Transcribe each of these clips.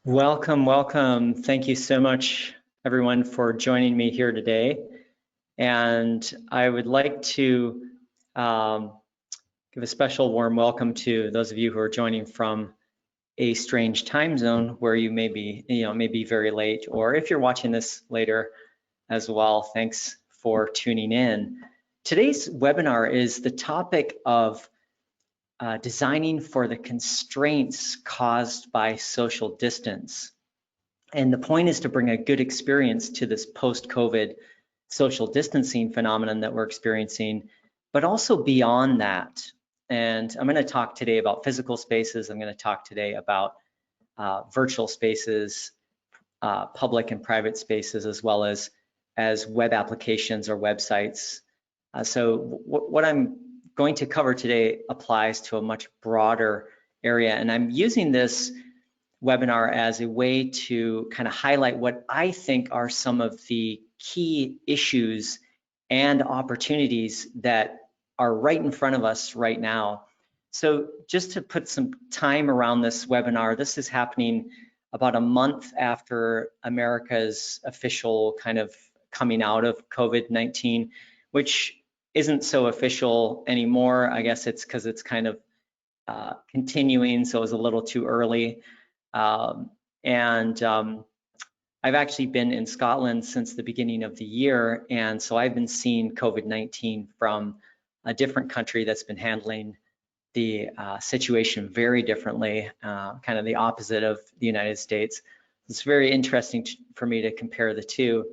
Welcome, welcome. Thank you so much, everyone, for joining me here today. And I would like to give a special warm welcome to those of you who are joining from a strange time zone where you may be very late, or if you're watching this later as well, thanks for tuning in. Today's webinar is the topic of designing for the constraints caused by social distance. And the point is to bring a good experience to this post-COVID social distancing phenomenon that we're experiencing, but also beyond that. And I'm going to talk today about physical spaces. I'm going to talk today about virtual spaces, public and private spaces, as well as web applications or websites. So what I'm going to cover today applies to a much broader area, and I'm using this webinar as a way to kind of highlight what I think are some of the key issues and opportunities that are right in front of us right now. So just to put some time around this webinar, this is happening about a month after America's official kind of coming out of COVID-19, which isn't so official anymore. I guess it's because it's kind of continuing, so it was a little too early. I've actually been in Scotland since the beginning of the year, and so I've been seeing COVID-19 from a different country that's been handling the situation very differently, kind of the opposite of the United States. It's very interesting for me to compare the two.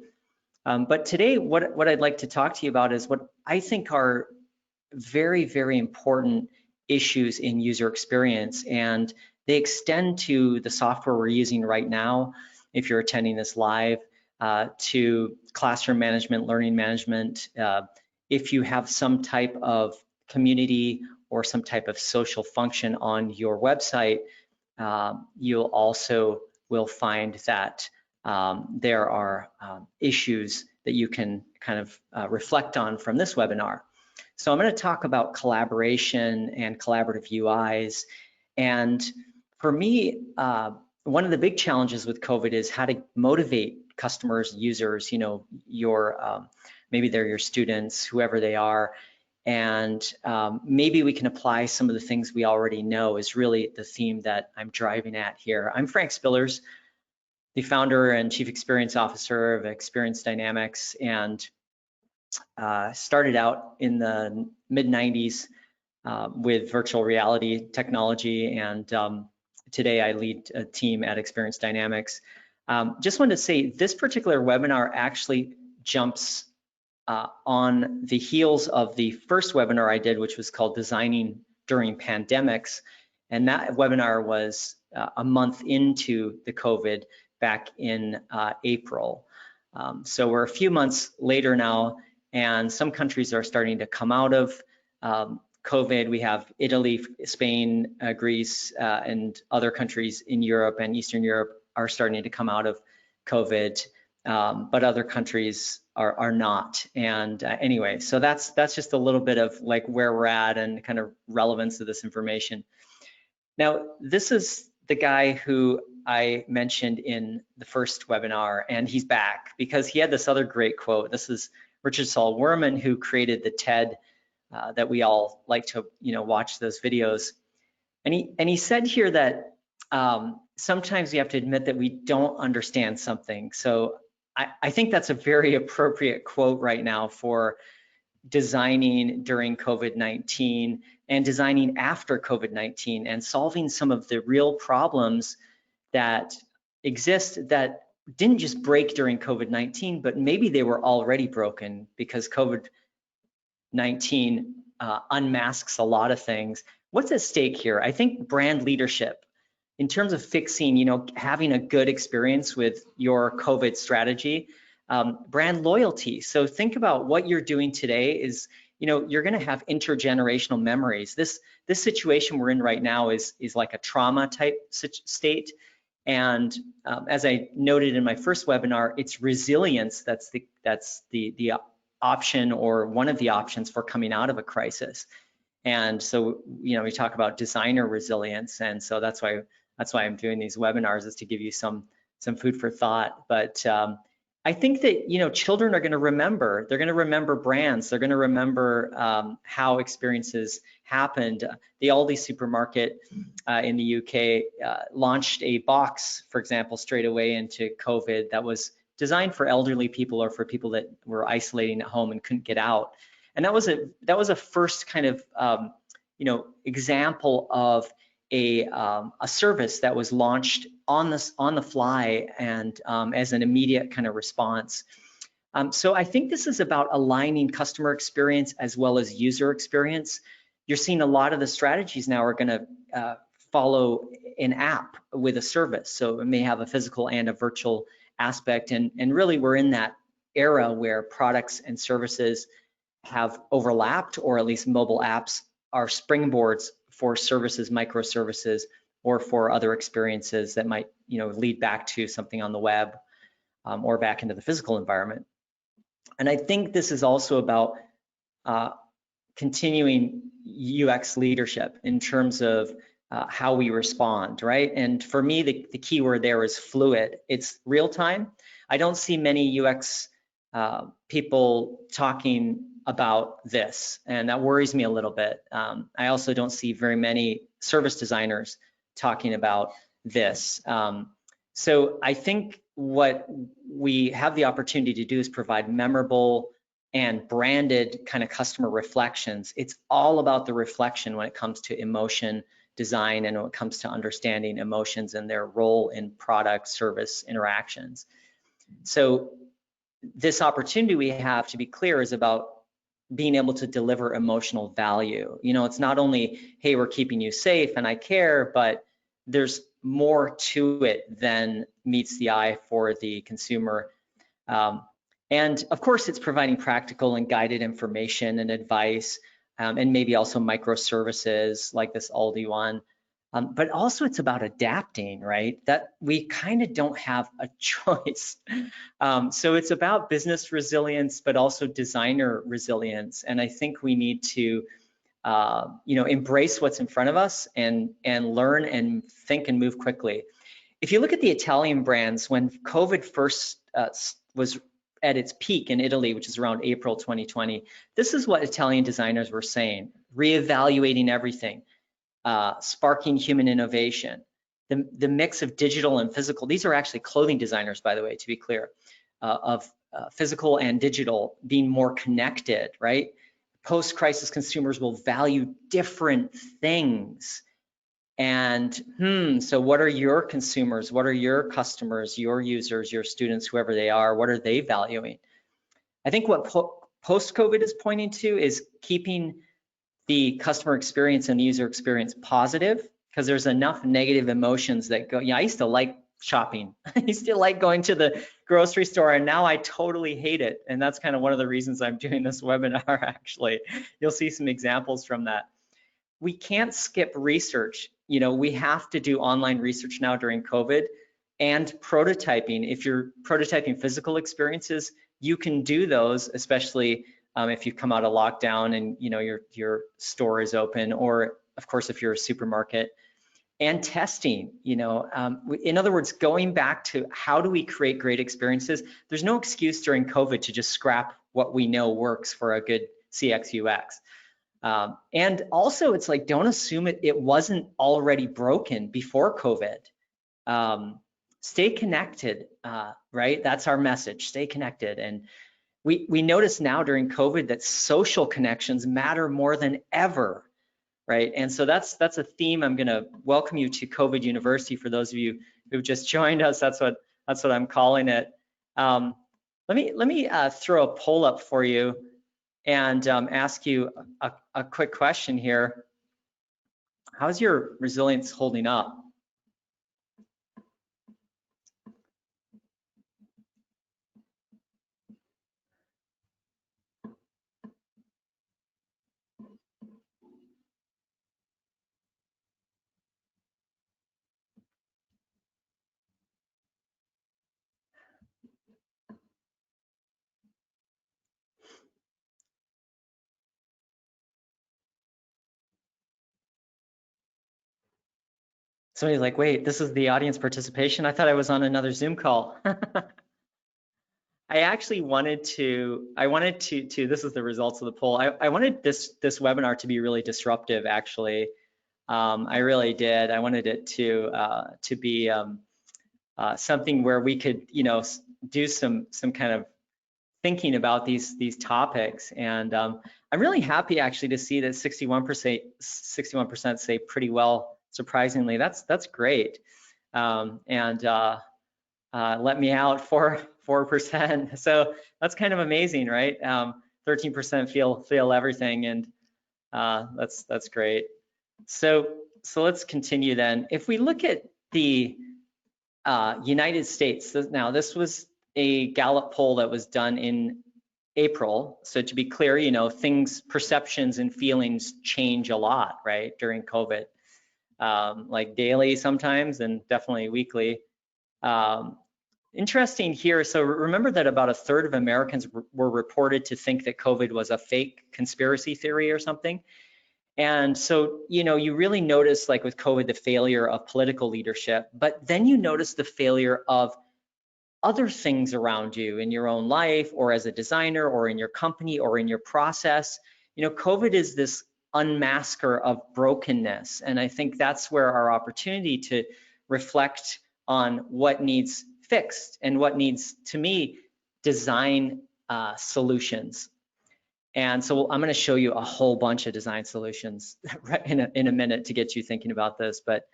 But today, what I'd like to talk to you about is what I think are very, very important issues in user experience, and they extend to the software we're using right now, if you're attending this live, to classroom management, learning management. If you have some type of community or some type of social function on your website, you'll also will find that there are issues that you can kind of reflect on from this webinar. So I'm going to talk about collaboration and collaborative UIs. And for me, one of the big challenges with COVID is how to motivate customers, users, your maybe they're your students, whoever they are. And maybe we can apply some of the things we already know is really the theme that I'm driving at here. I'm Frank Spillers, the founder and chief experience officer of Experience Dynamics, and started out in the mid-90s with virtual reality technology, and today I lead a team at Experience Dynamics. Just wanted to say this particular webinar actually jumps on the heels of the first webinar I did, which was called Designing During Pandemics, and that webinar was a month into the COVID back in April. So we're a few months later now, and some countries are starting to come out of COVID. We have Italy, Spain, Greece, and other countries in Europe and Eastern Europe are starting to come out of COVID, but other countries are not. And anyway, so that's just a little bit of like where we're at and kind of relevance of this information. Now, this is the guy who I mentioned in the first webinar, and he's back because he had this other great quote. This is Richard Saul Wurman, who created the TED that we all like to watch those videos. And he said here that sometimes we have to admit that we don't understand something. So I think that's a very appropriate quote right now for designing during COVID-19 and designing after COVID-19 and solving some of the real problems that exist that didn't just break during COVID-19, but maybe they were already broken because COVID-19 unmasks a lot of things. What's at stake here? I think brand leadership, in terms of fixing, having a good experience with your COVID strategy, brand loyalty. So think about what you're doing today is, you're going to have intergenerational memories. This situation we're in right now is like a trauma type state. And as I noted in my first webinar, it's resilience that's the option, or one of the options for coming out of a crisis. And so, we talk about designer resilience, and so that's why that's why I'm doing these webinars, is to give you some food for thought. But I think that, you know, children are going to remember. They're going to remember brands. They're going to remember how experiences happened. The Aldi supermarket in the UK launched a box, for example, straight away into COVID that was designed for elderly people or for people that were isolating at home and couldn't get out. And that was a first kind of you know, example of a service that was launched on the fly and as an immediate kind of response. So I think this is about aligning customer experience as well as user experience. You're seeing a lot of the strategies now are going to follow an app with a service. So it may have a physical and a virtual aspect. And really we're in that era where products and services have overlapped, or at least mobile apps are springboards for services, microservices, or for other experiences that might, you know, lead back to something on the web or back into the physical environment. And I think this is also about continuing UX leadership in terms of how we respond, right? And for me, the key word there is fluid. It's real time. I don't see many UX people talking about this, and that worries me a little bit. I also don't see very many service designers talking about this. So I think what we have the opportunity to do is provide memorable and branded kind of customer reflections. It's all about the reflection when it comes to emotion design and when it comes to understanding emotions and their role in product service interactions. So this opportunity we have, to be clear, is about being able to deliver emotional value. You know, it's not only, hey, we're keeping you safe and I care, but there's more to it than meets the eye for the consumer. And of course, it's providing practical and guided information and advice, and maybe also microservices like this Aldi one. But also it's about adapting, right? That we kind of don't have a choice. So it's about business resilience, but also designer resilience. And I think we need to, you know, embrace what's in front of us and learn and think and move quickly. If you look at the Italian brands, when COVID first was at its peak in Italy, which is around April 2020, this is what Italian designers were saying: reevaluating everything. Sparking human innovation, the mix of digital and physical. These are actually clothing designers, by the way, to be clear, of physical and digital being more connected, right? Post-crisis consumers will value different things. And so what are your consumers? What are your customers, your users, your students, whoever they are, what are they valuing? I think what post-COVID is pointing to is keeping the customer experience and the user experience positive, because there's enough negative emotions that go, yeah, I used to like shopping. I used to like going to the grocery store, and now I totally hate it. And that's kind of one of the reasons I'm doing this webinar, actually. You'll see some examples from that. We can't skip research. You know, we have to do online research now during COVID, and prototyping. If you're prototyping physical experiences, you can do those, especially if you come out of lockdown and, you know, your store is open, or of course if you're a supermarket. And testing, you know, in other words, going back to how do we create great experiences? There's no excuse during COVID to just scrap what we know works for a good CX UX. And also, it's like, don't assume it wasn't already broken before COVID. Stay connected, right? That's our message. Stay connected. And we notice now during COVID that social connections matter more than ever, right? And so that's a theme. I'm going to welcome you to COVID University. For those of you who've just joined us, that's what I'm calling it. Let me throw a poll up for you and ask you a quick question here. How's your resilience holding up? Somebody's like, wait, this is the audience participation? I thought I was on another Zoom call. I actually wanted to, this is the results of the poll. I wanted this webinar to be really disruptive, actually. I really did. I wanted it to be something where we could, do some kind of thinking about these topics. And I'm really happy actually to see that 61% say pretty well, surprisingly. That's great. Let me out 4%. So that's kind of amazing, right? 13% feel everything, and that's great. So let's continue then. If we look at the United States, now this was a Gallup poll that was done in April. So to be clear, perceptions and feelings change a lot, right, during COVID, like daily sometimes and definitely weekly. Interesting here. So remember that about a third of Americans were reported to think that COVID was a fake conspiracy theory or something. And so, you really notice, like with COVID, the failure of political leadership, but then you notice the failure of other things around you in your own life, or as a designer, or in your company, or in your process. COVID is this unmasker of brokenness. And I think that's where our opportunity to reflect on what needs fixed and what needs, to me, design solutions. And so I'm going to show you a whole bunch of design solutions right in a minute to get you thinking about this. But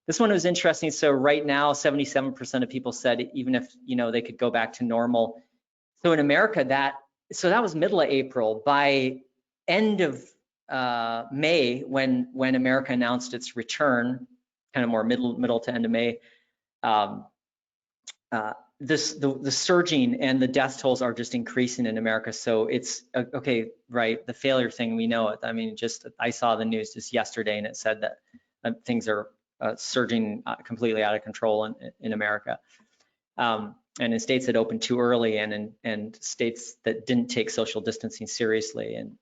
this one was interesting. So right now, 77% of people said even if they could go back to normal. So in America, that was middle of April. By end of May, when America announced its return, kind of more middle to end of May, the surging and the death tolls are just increasing in America. So it's okay, right? The failure thing, we know it. I mean, I saw the news just yesterday, and it said that things are surging completely out of control in America. And in states that opened too early, and states that didn't take social distancing seriously. And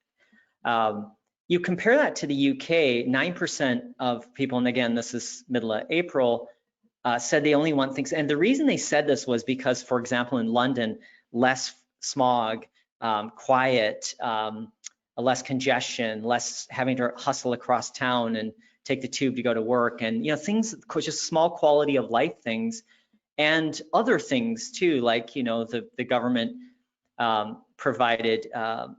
you compare that to the UK, 9% of people, and again, this is middle of April, said they only want things. And the reason they said this was because, for example, in London, less smog, quiet, less congestion, less having to hustle across town and take the tube to go to work, and things, just small quality of life things, and other things too, like the government provided a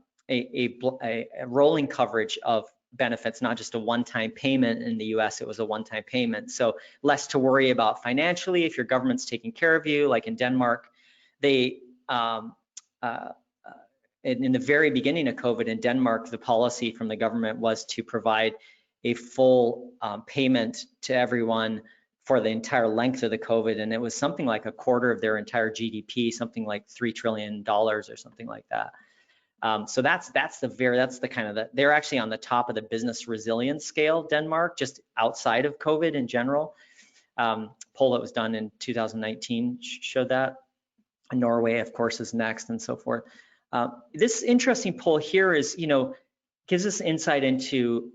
rolling coverage of benefits, not just a one-time payment. In the US, it was a one-time payment, so less to worry about financially if your government's taking care of you. Like in Denmark, they in the very beginning of COVID in Denmark, the policy from the government was to provide a full payment to everyone for the entire length of the COVID, and it was something like a quarter of their entire GDP, something like $3 trillion or something like that. So that's the kind of they're actually on the top of the business resilience scale, Denmark, just outside of COVID in general. Poll that was done in 2019 showed that. Norway, of course, is next, and so forth. This interesting poll here is, gives us insight into,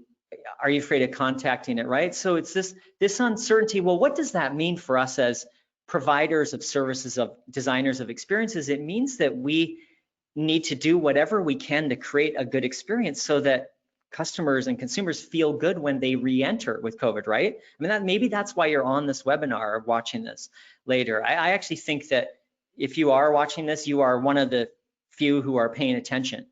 are you afraid of contacting it, right? So it's this uncertainty. Well, what does that mean for us as providers of services, of designers of experiences? It means that we need to do whatever we can to create a good experience so that customers and consumers feel good when they re-enter with COVID, right? I mean, maybe that's why you're on this webinar or watching this later. I actually think that if you are watching this, you are one of the few who are paying attention.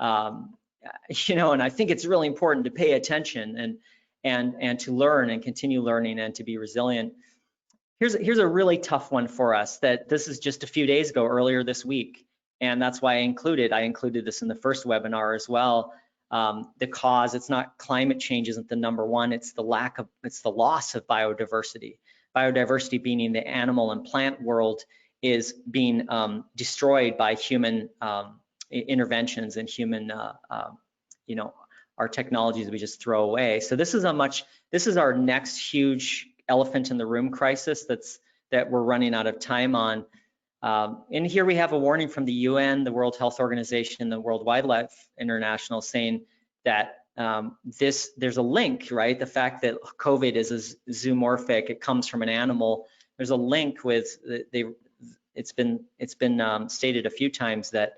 And I think it's really important to pay attention and to learn and continue learning and to be resilient. Here's a really tough one for us, that this is just a few days ago, earlier this week. And that's why I included this in the first webinar as well. The cause, it's not climate change isn't the number one, it's the loss of biodiversity. Biodiversity meaning the animal and plant world is being destroyed by human interventions and human, our technologies we just throw away. So this is our next huge elephant in the room crisis that we're running out of time on. And here we have a warning from the UN, the World Health Organization, the World Wildlife International, saying that there's a link, right? The fact that COVID is a zoomorphic, it comes from an animal. There's a link with it's been stated a few times that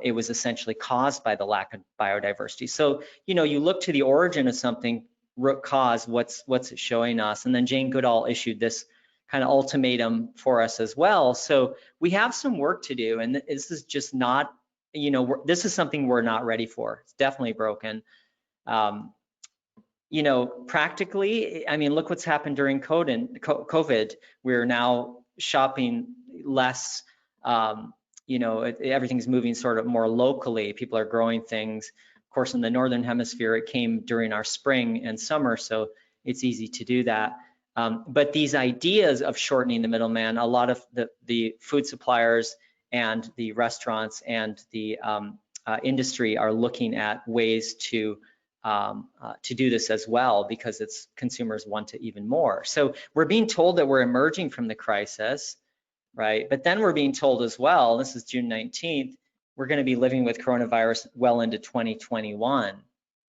it was essentially caused by the lack of biodiversity. So, you look to the origin of something, root cause, what's it showing us? And then Jane Goodall issued this kind of ultimatum for us as well. So we have some work to do, and this is just not, this is something we're not ready for. It's definitely broken. Practically, I mean, look what's happened during COVID. We're now shopping less. Everything's moving sort of more locally. People are growing things. Of course, in the Northern Hemisphere, it came during our spring and summer, so it's easy to do that. But these ideas of shortening the middleman, a lot of the food suppliers and the restaurants and the industry are looking at ways to do this as well, because consumers want it even more. So we're being told that we're emerging from the crisis, right? But then we're being told as well, this is June 19th, we're going to be living with coronavirus well into 2021.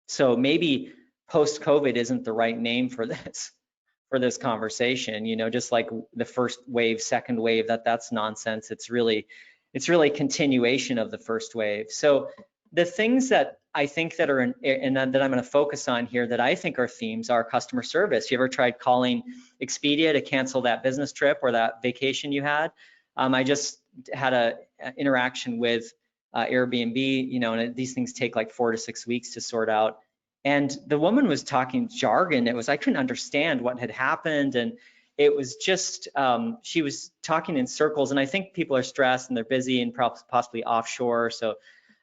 So maybe post-COVID isn't the right name for this conversation. Just like the first wave, second wave, that's nonsense. It's really a continuation of the first wave. So the things that I think that are that I'm going to focus on here that I think are themes are customer service. You ever tried calling Expedia to cancel that business trip or that vacation you had? I just had an interaction with Airbnb, and these things take like 4 to 6 weeks to sort out. And the woman was talking jargon. I couldn't understand what had happened. And it was just, she was talking in circles. And I think people are stressed and they're busy and possibly offshore. So,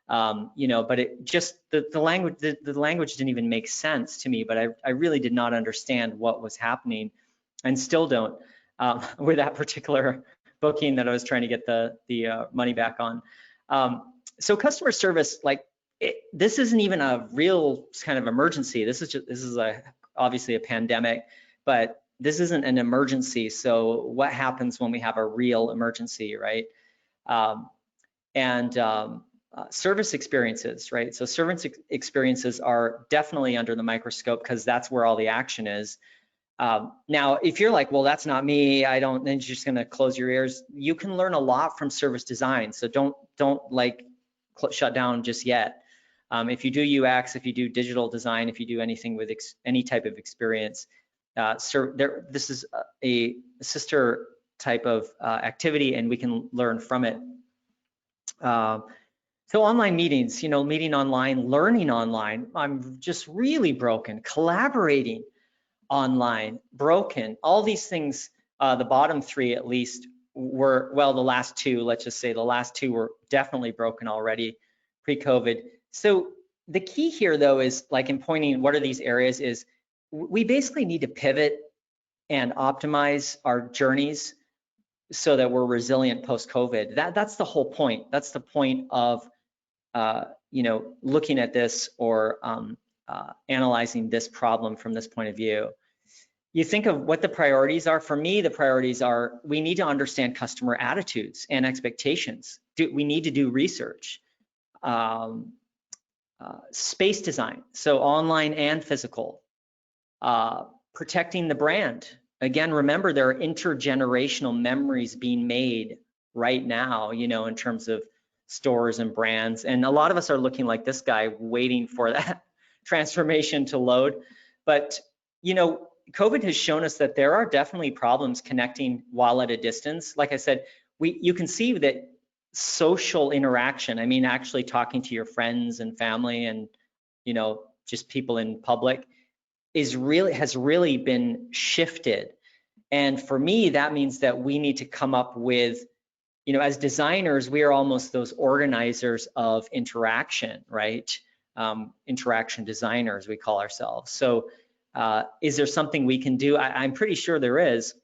but it just, the language didn't even make sense to me, but I really did not understand what was happening, and still don't with that particular booking that I was trying to get the money back on. So customer service, this isn't even a real kind of emergency. This is obviously a pandemic, but this isn't an emergency. So what happens when we have a real emergency, right? Service experiences, right? So service experiences are definitely under the microscope because that's where all the action is. Now, if you're like, well, that's not me, then you're just gonna close your ears. You can learn a lot from service design. So don't shut down just yet. If you do UX, if you do digital design, if you do anything with any type of experience, this is a sister type of activity, and we can learn from it. So online meetings, meeting online, learning online, I'm just really broken. Collaborating online, broken. All these things, the bottom three at least were, well, the last two, let's just say the last two were definitely broken already pre-COVID. So the key here though is, like in pointing what are these areas, is we basically need to pivot and optimize our journeys so that we're resilient post-COVID. That's the whole point. That's the point of looking at this or analyzing this problem from this point of view. You think of what the priorities are. For me, the priorities are, we need to understand customer attitudes and expectations. We need to do research. Space design, so online and physical. Protecting the brand. Again, remember, there are intergenerational memories being made right now, in terms of stores and brands. And a lot of us are looking like this guy, waiting for that transformation to load. But, COVID has shown us that there are definitely problems connecting while at a distance. Like I said, you can see that social interaction, I mean, actually talking to your friends and family and, just people in public, has really been shifted. And for me, that means that we need to come up with, as designers, we are almost those organizers of interaction, right? Interaction designers, we call ourselves. So is there something we can do? I'm pretty sure there is.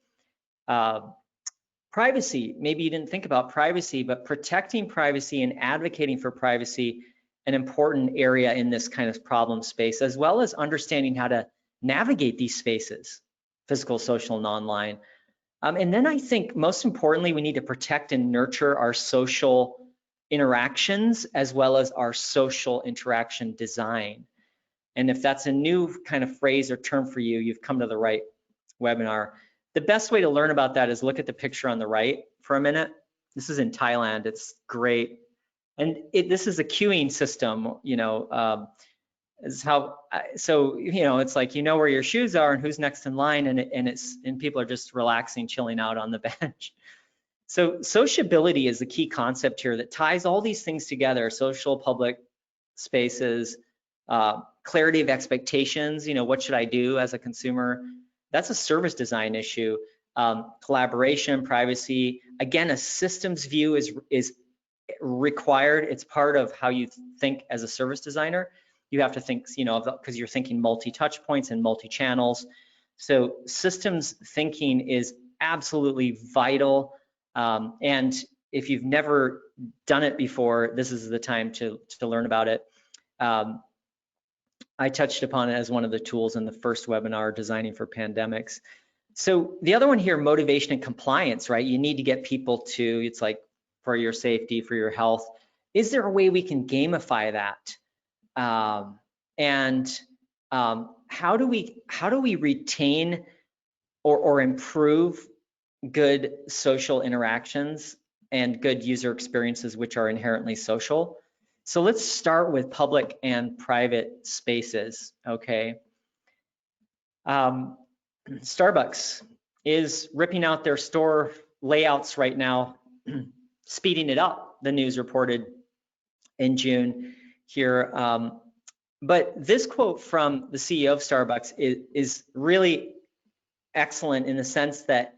Privacy, maybe you didn't think about privacy, but protecting privacy and advocating for privacy, an important area in this kind of problem space, as well as understanding how to navigate these spaces, physical, social, and online. And then I think most importantly, we need to protect and nurture our social interactions as well as our social interaction design. And if that's a new kind of phrase or term for you, you've come to the right webinar. The best way to learn about that is look at the picture on the right for a minute. This is in Thailand. It's great. And this is a queuing system, is how, so, it's like, where your shoes are and who's next in line, and people are just relaxing, chilling out on the bench. So sociability is the key concept here that ties all these things together: social, public spaces, clarity of expectations, what should I do as a consumer? That's a service design issue. Collaboration, privacy, again, a systems view is required. It's part of how you think as a service designer. You have to think, because you're thinking multi-touch points and multi-channels. So systems thinking is absolutely vital. And if you've never done it before, this is the time to learn about it. I touched upon it as one of the tools in the first webinar, Designing for Pandemics. So the other one here, motivation and compliance, right? You need to get people to, it's like for your safety, for your health. Is there a way we can gamify that? How do we retain or improve good social interactions and good user experiences which are inherently social? So let's start with public and private spaces, okay? Starbucks is ripping out their store layouts right now, speeding it up, the news reported in June here. But this quote from the CEO of Starbucks is really excellent in the sense that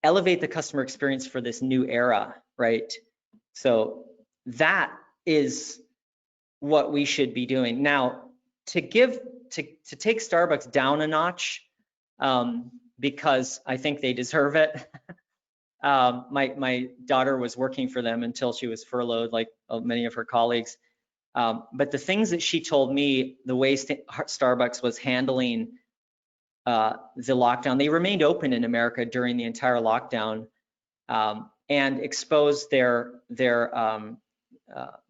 elevate the customer experience for this new era, right? So that is what we should be doing. Now, to take Starbucks down a notch, because I think they deserve it. My daughter was working for them until she was furloughed, like many of her colleagues. But the things that she told me, the way Starbucks was handling the lockdown, they remained open in America during the entire lockdown, and exposed their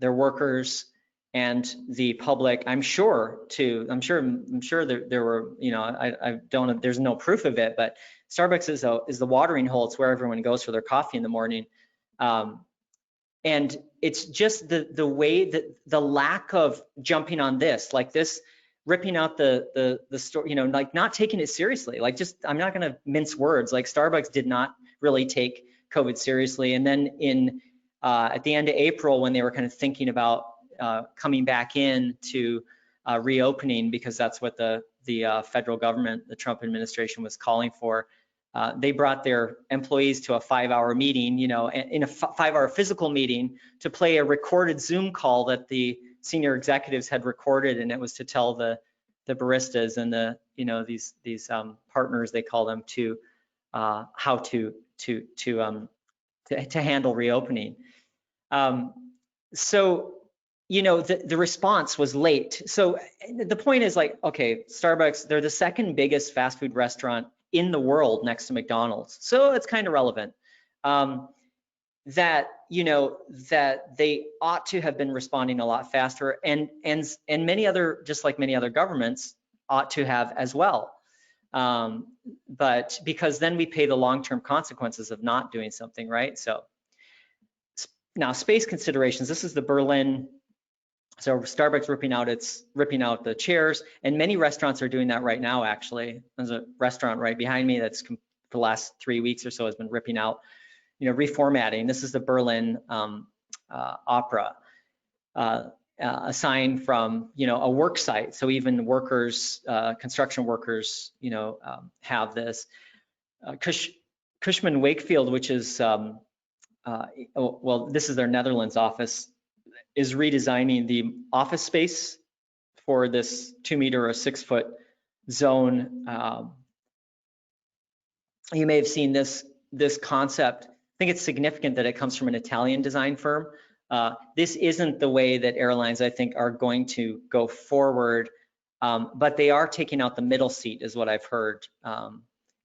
workers and the public. I'm sure there were, there's no proof of it, but Starbucks is the watering hole. It's where everyone goes for their coffee in the morning. And it's just the way that the lack of jumping on this, like this, ripping out the store, like not taking it seriously. Like I'm not going to mince words. Like Starbucks did not really take COVID seriously. And then at the end of April, when they were kind of thinking about coming back in to reopening, because that's what the federal government, the Trump administration, was calling for, they brought their employees to a 5-hour meeting, in a 5-hour physical meeting, to play a recorded Zoom call that the senior executives had recorded, and it was to tell the baristas and these partners, they call them, to how to handle reopening. So the response was late. So the point is, like, okay, Starbucks, they're the second biggest fast food restaurant in the world next to McDonald's. So it's kind of relevant that they ought to have been responding a lot faster, and many other, just like many other governments, ought to have as well. But because then we pay the long-term consequences of not doing something, right? So now, space considerations. This is the Berlin. So Starbucks ripping out the chairs, and many restaurants are doing that right now. Actually, there's a restaurant right behind me that's the last 3 weeks or so has been ripping out, reformatting. This is the Berlin Opera, a sign from a work site. So even workers, construction workers, have this. Cushman Wakefield, which is well, this is their Netherlands office, is redesigning the office space for this 2-meter or 6-foot zone. You may have seen this concept. I think it's significant that it comes from an Italian design firm. This isn't the way that airlines, I think, are going to go forward, but they are taking out the middle seat, is what I've heard,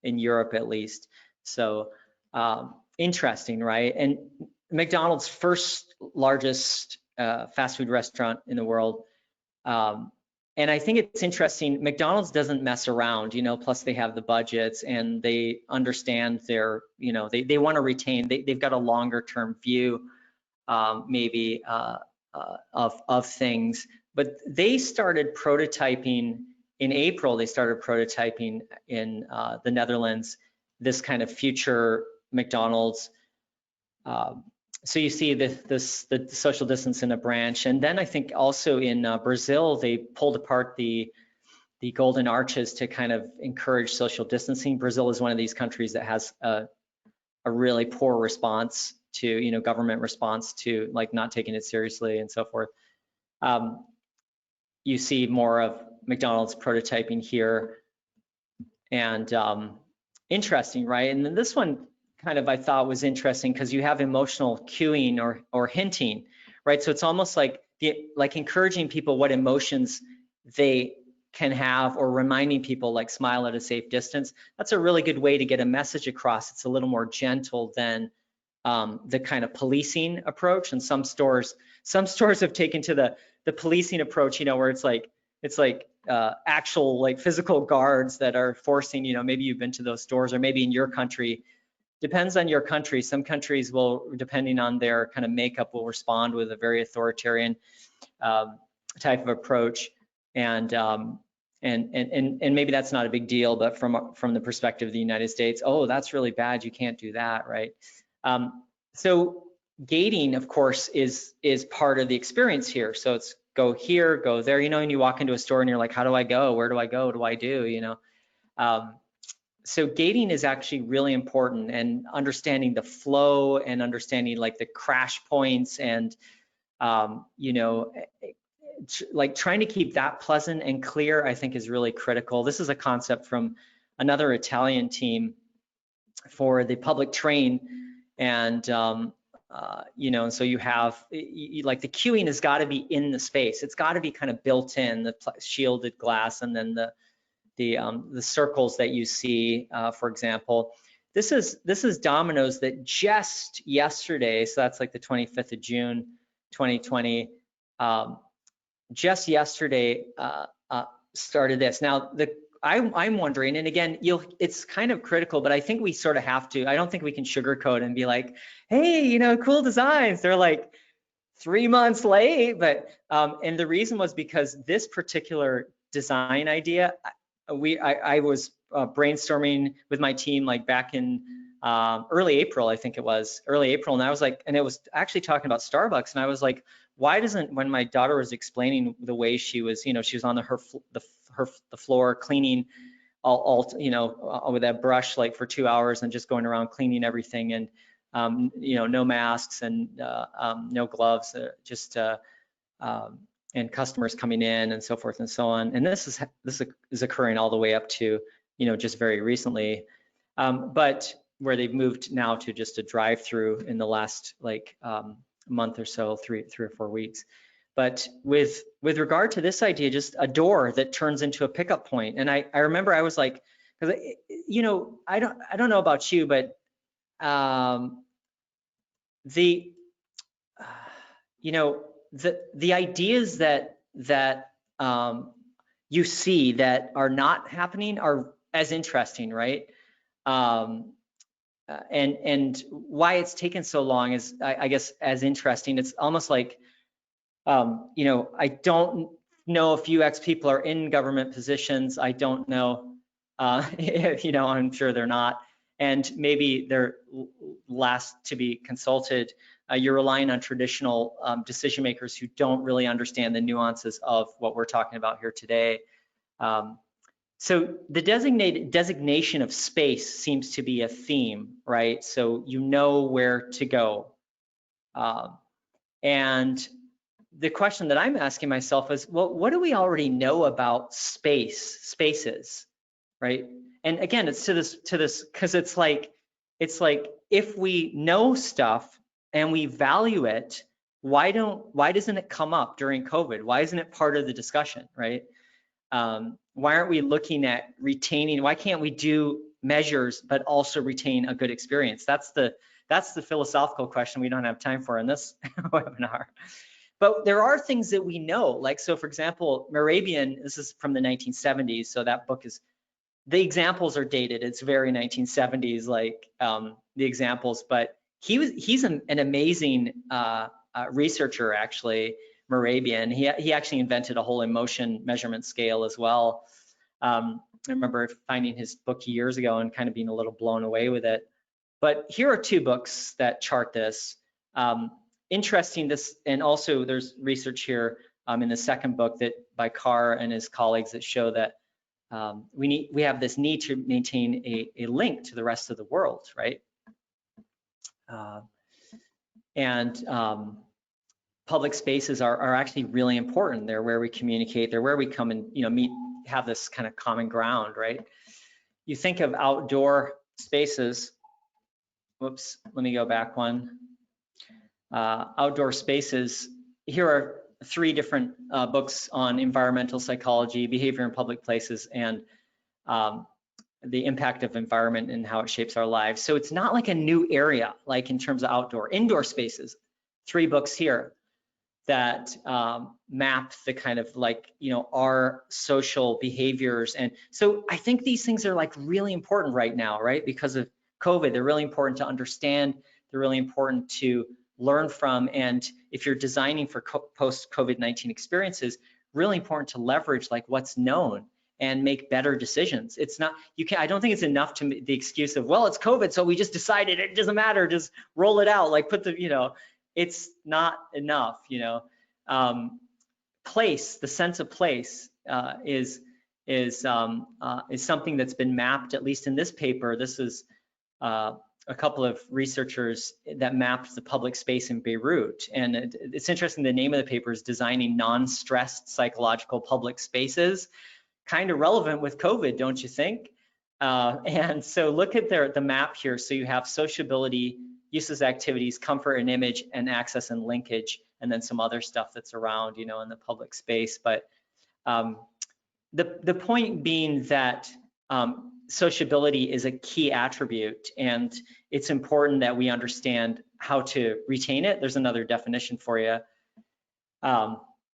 in Europe at least. So interesting, right? And McDonald's, first largest fast food restaurant in the world, And I think it's interesting, McDonald's doesn't mess around, you know, plus they have the budgets and they understand their, you know, they want to retain, they've got a longer term view, maybe of things. But they started prototyping in April, they started prototyping in the Netherlands, this kind of future McDonald's. So you see the social distance in a branch. And then I think also in Brazil, they pulled apart the golden arches to kind of encourage social distancing. Brazil is one of these countries that has a really poor response to, you know, government response to like not taking it seriously and so forth. You see more of McDonald's prototyping here, and interesting, right? And then this one kind of I thought was interesting because you have emotional cueing or hinting, right? So it's almost like encouraging people what emotions they can have, or reminding people like smile at a safe distance. That's a really good way to get a message across. It's a little more gentle than the kind of policing approach. And some stores have taken to the policing approach, you know, where it's like actual like physical guards that are forcing, you know, maybe you've been to those stores, or maybe in your country, depends on your country. Some countries will, depending on their kind of makeup, will respond with a very authoritarian type of approach. And maybe that's not a big deal, but from the perspective of the United States, oh, that's really bad, you can't do that, right? So gating, of course, is part of the experience here. So it's go here, go there, you know, and you walk into a store and you're like, how do I go? Where do I go? What do I do? You know, so gating is actually really important, and understanding the flow and understanding like the crash points and, you know, like trying to keep that pleasant and clear, I think is really critical. This is a concept from another Italian team for the public train. And, you know, and so you have like the queuing has got to be in the space. It's got to be kind of built in, the shielded glass, and then the circles that you see, for example. This is Domino's that just yesterday, so that's like the 25th of June, 2020, just yesterday started this. Now, I'm wondering, and again, it's kind of critical, but I think we sort of have to. I don't think we can sugarcoat and be like, hey, you know, cool designs. They're like 3 months late, but and the reason was because this particular design idea, I was brainstorming with my team like back in early April, I think it was early April, and I was like, and it was actually talking about Starbucks, and I was like, why doesn't, when my daughter was explaining the way she was, you know, she was on the floor cleaning all you know, with that brush like for 2 hours and just going around cleaning everything, and you know, no masks and no gloves, just and customers coming in and so forth and so on. And this is occurring all the way up to, you know, just very recently, but where they've moved now to just a drive-through in the last like month or so, three or 4 weeks. But with regard to this idea, just a door that turns into a pickup point. And I remember I was like, because you know, I don't know about you, but you know, the ideas that you see that are not happening are as interesting, right? And why it's taken so long is, I guess, as interesting. It's almost like, you know, I don't know if UX people are in government positions. I don't know, if, you know, I'm sure they're not. And maybe they're last to be consulted. You're relying on traditional decision makers who don't really understand the nuances of what we're talking about here today. So the designation of space seems to be a theme, right? So you know where to go. And the question that I'm asking myself is, well, what do we already know about spaces, right? And again, it's to this, because it's like if we know stuff and we value it, why doesn't it come up during COVID? Why isn't it part of the discussion, right? Why aren't we looking at retaining? Why can't we do measures but also retain a good experience? That's the philosophical question we don't have time for in this webinar. But there are things that we know, like, so for example, Morabian, this is from the 1970s, so that book is, the examples are dated. It's very 1970s, like the examples, but he's an amazing researcher, actually, Morabian. He actually invented a whole emotion measurement scale as well. I remember finding his book years ago and kind of being a little blown away with it. But here are two books that chart this. Interesting, this, and also there's research here in the second book that by Carr and his colleagues that show that we have this need to maintain a link to the rest of the world, right? Public spaces are actually really important. They're where we communicate. They're where we come and meet, have this kind of common ground, right? You think of outdoor spaces. Whoops, let me go back one. Outdoor spaces. Here are three different books on environmental psychology, behavior in public places, and the impact of environment and how it shapes our lives. So it's not like a new area, like in terms of outdoor. Indoor spaces, three books here that map the kind of like, our social behaviors. And so I think these things are like really important right now, right? Because of COVID, they're really important to understand. They're really important to learn from. And if you're designing for post-COVID-19 experiences, really important to leverage like what's known and make better decisions. It's not, I don't think it's enough to the excuse of, well, it's COVID, so we just decided it doesn't matter, just roll it out, like put the, it's not enough, Place, the sense of place is something that's been mapped, at least in this paper. This is a couple of researchers that mapped the public space in Beirut. And it's interesting, the name of the paper is Designing Non-Stressed Psychological Public Spaces. Kind of relevant with COVID, don't you think? And so look at the map here. So you have sociability, uses, activities, comfort and image, and access and linkage, and then some other stuff that's around, in the public space. But the point being that sociability is a key attribute, and it's important that we understand how to retain it. There's another definition for you.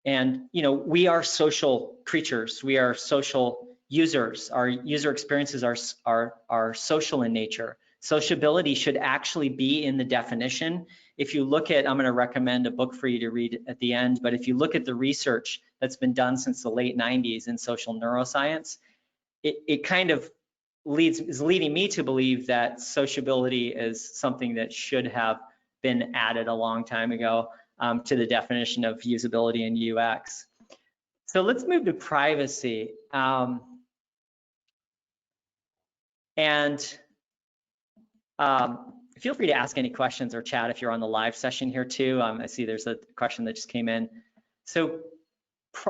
And we are social creatures. We are social users. Our user experiences are social in nature. Sociability should actually be in the definition. If you look at, I'm going to recommend a book for you to read at the end, but if you look at the research that's been done since the late 90s in social neuroscience, it kind of is leading me to believe that sociability is something that should have been added a long time ago to the definition of usability and UX. So let's move to privacy. Feel free to ask any questions or chat if you're on the live session here too. I see there's a question that just came in. So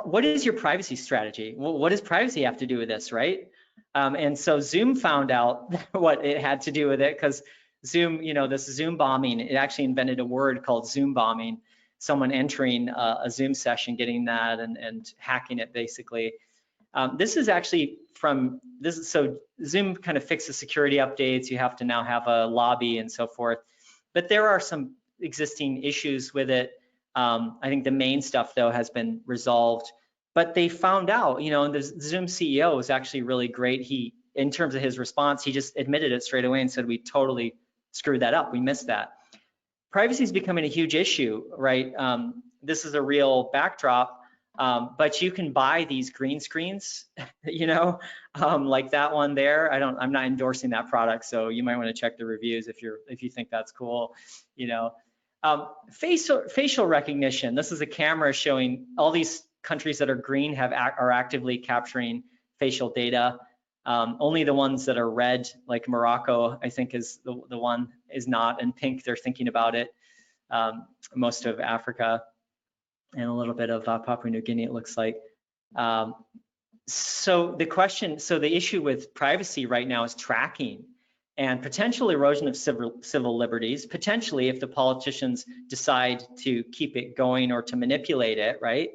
what is your privacy strategy? Well, what does privacy have to do with this, right? And so Zoom found out what it had to do with it, because Zoom, this Zoom bombing, it actually invented a word called Zoom bombing. Someone entering a Zoom session, getting that and hacking it basically. This is actually so Zoom kind of fixes security updates. You have to now have a lobby and so forth, but there are some existing issues with it. I think the main stuff though has been resolved, but they found out, the Zoom CEO was actually really great. In terms of his response, he just admitted it straight away and said, we totally screwed that up. We missed that. Privacy is becoming a huge issue, right? This is a real backdrop, but you can buy these green screens, like that one there. I'm not endorsing that product, so you might want to check the reviews if you think that's cool, Facial recognition. This is a camera showing all these countries that are green are actively capturing facial data. Only the ones that are red, like Morocco, I think is the one is not, and pink, they're thinking about it. Most of Africa and a little bit of Papua New Guinea, it looks like. So the issue with privacy right now is tracking and potential erosion of civil liberties, potentially if the politicians decide to keep it going or to manipulate it, right?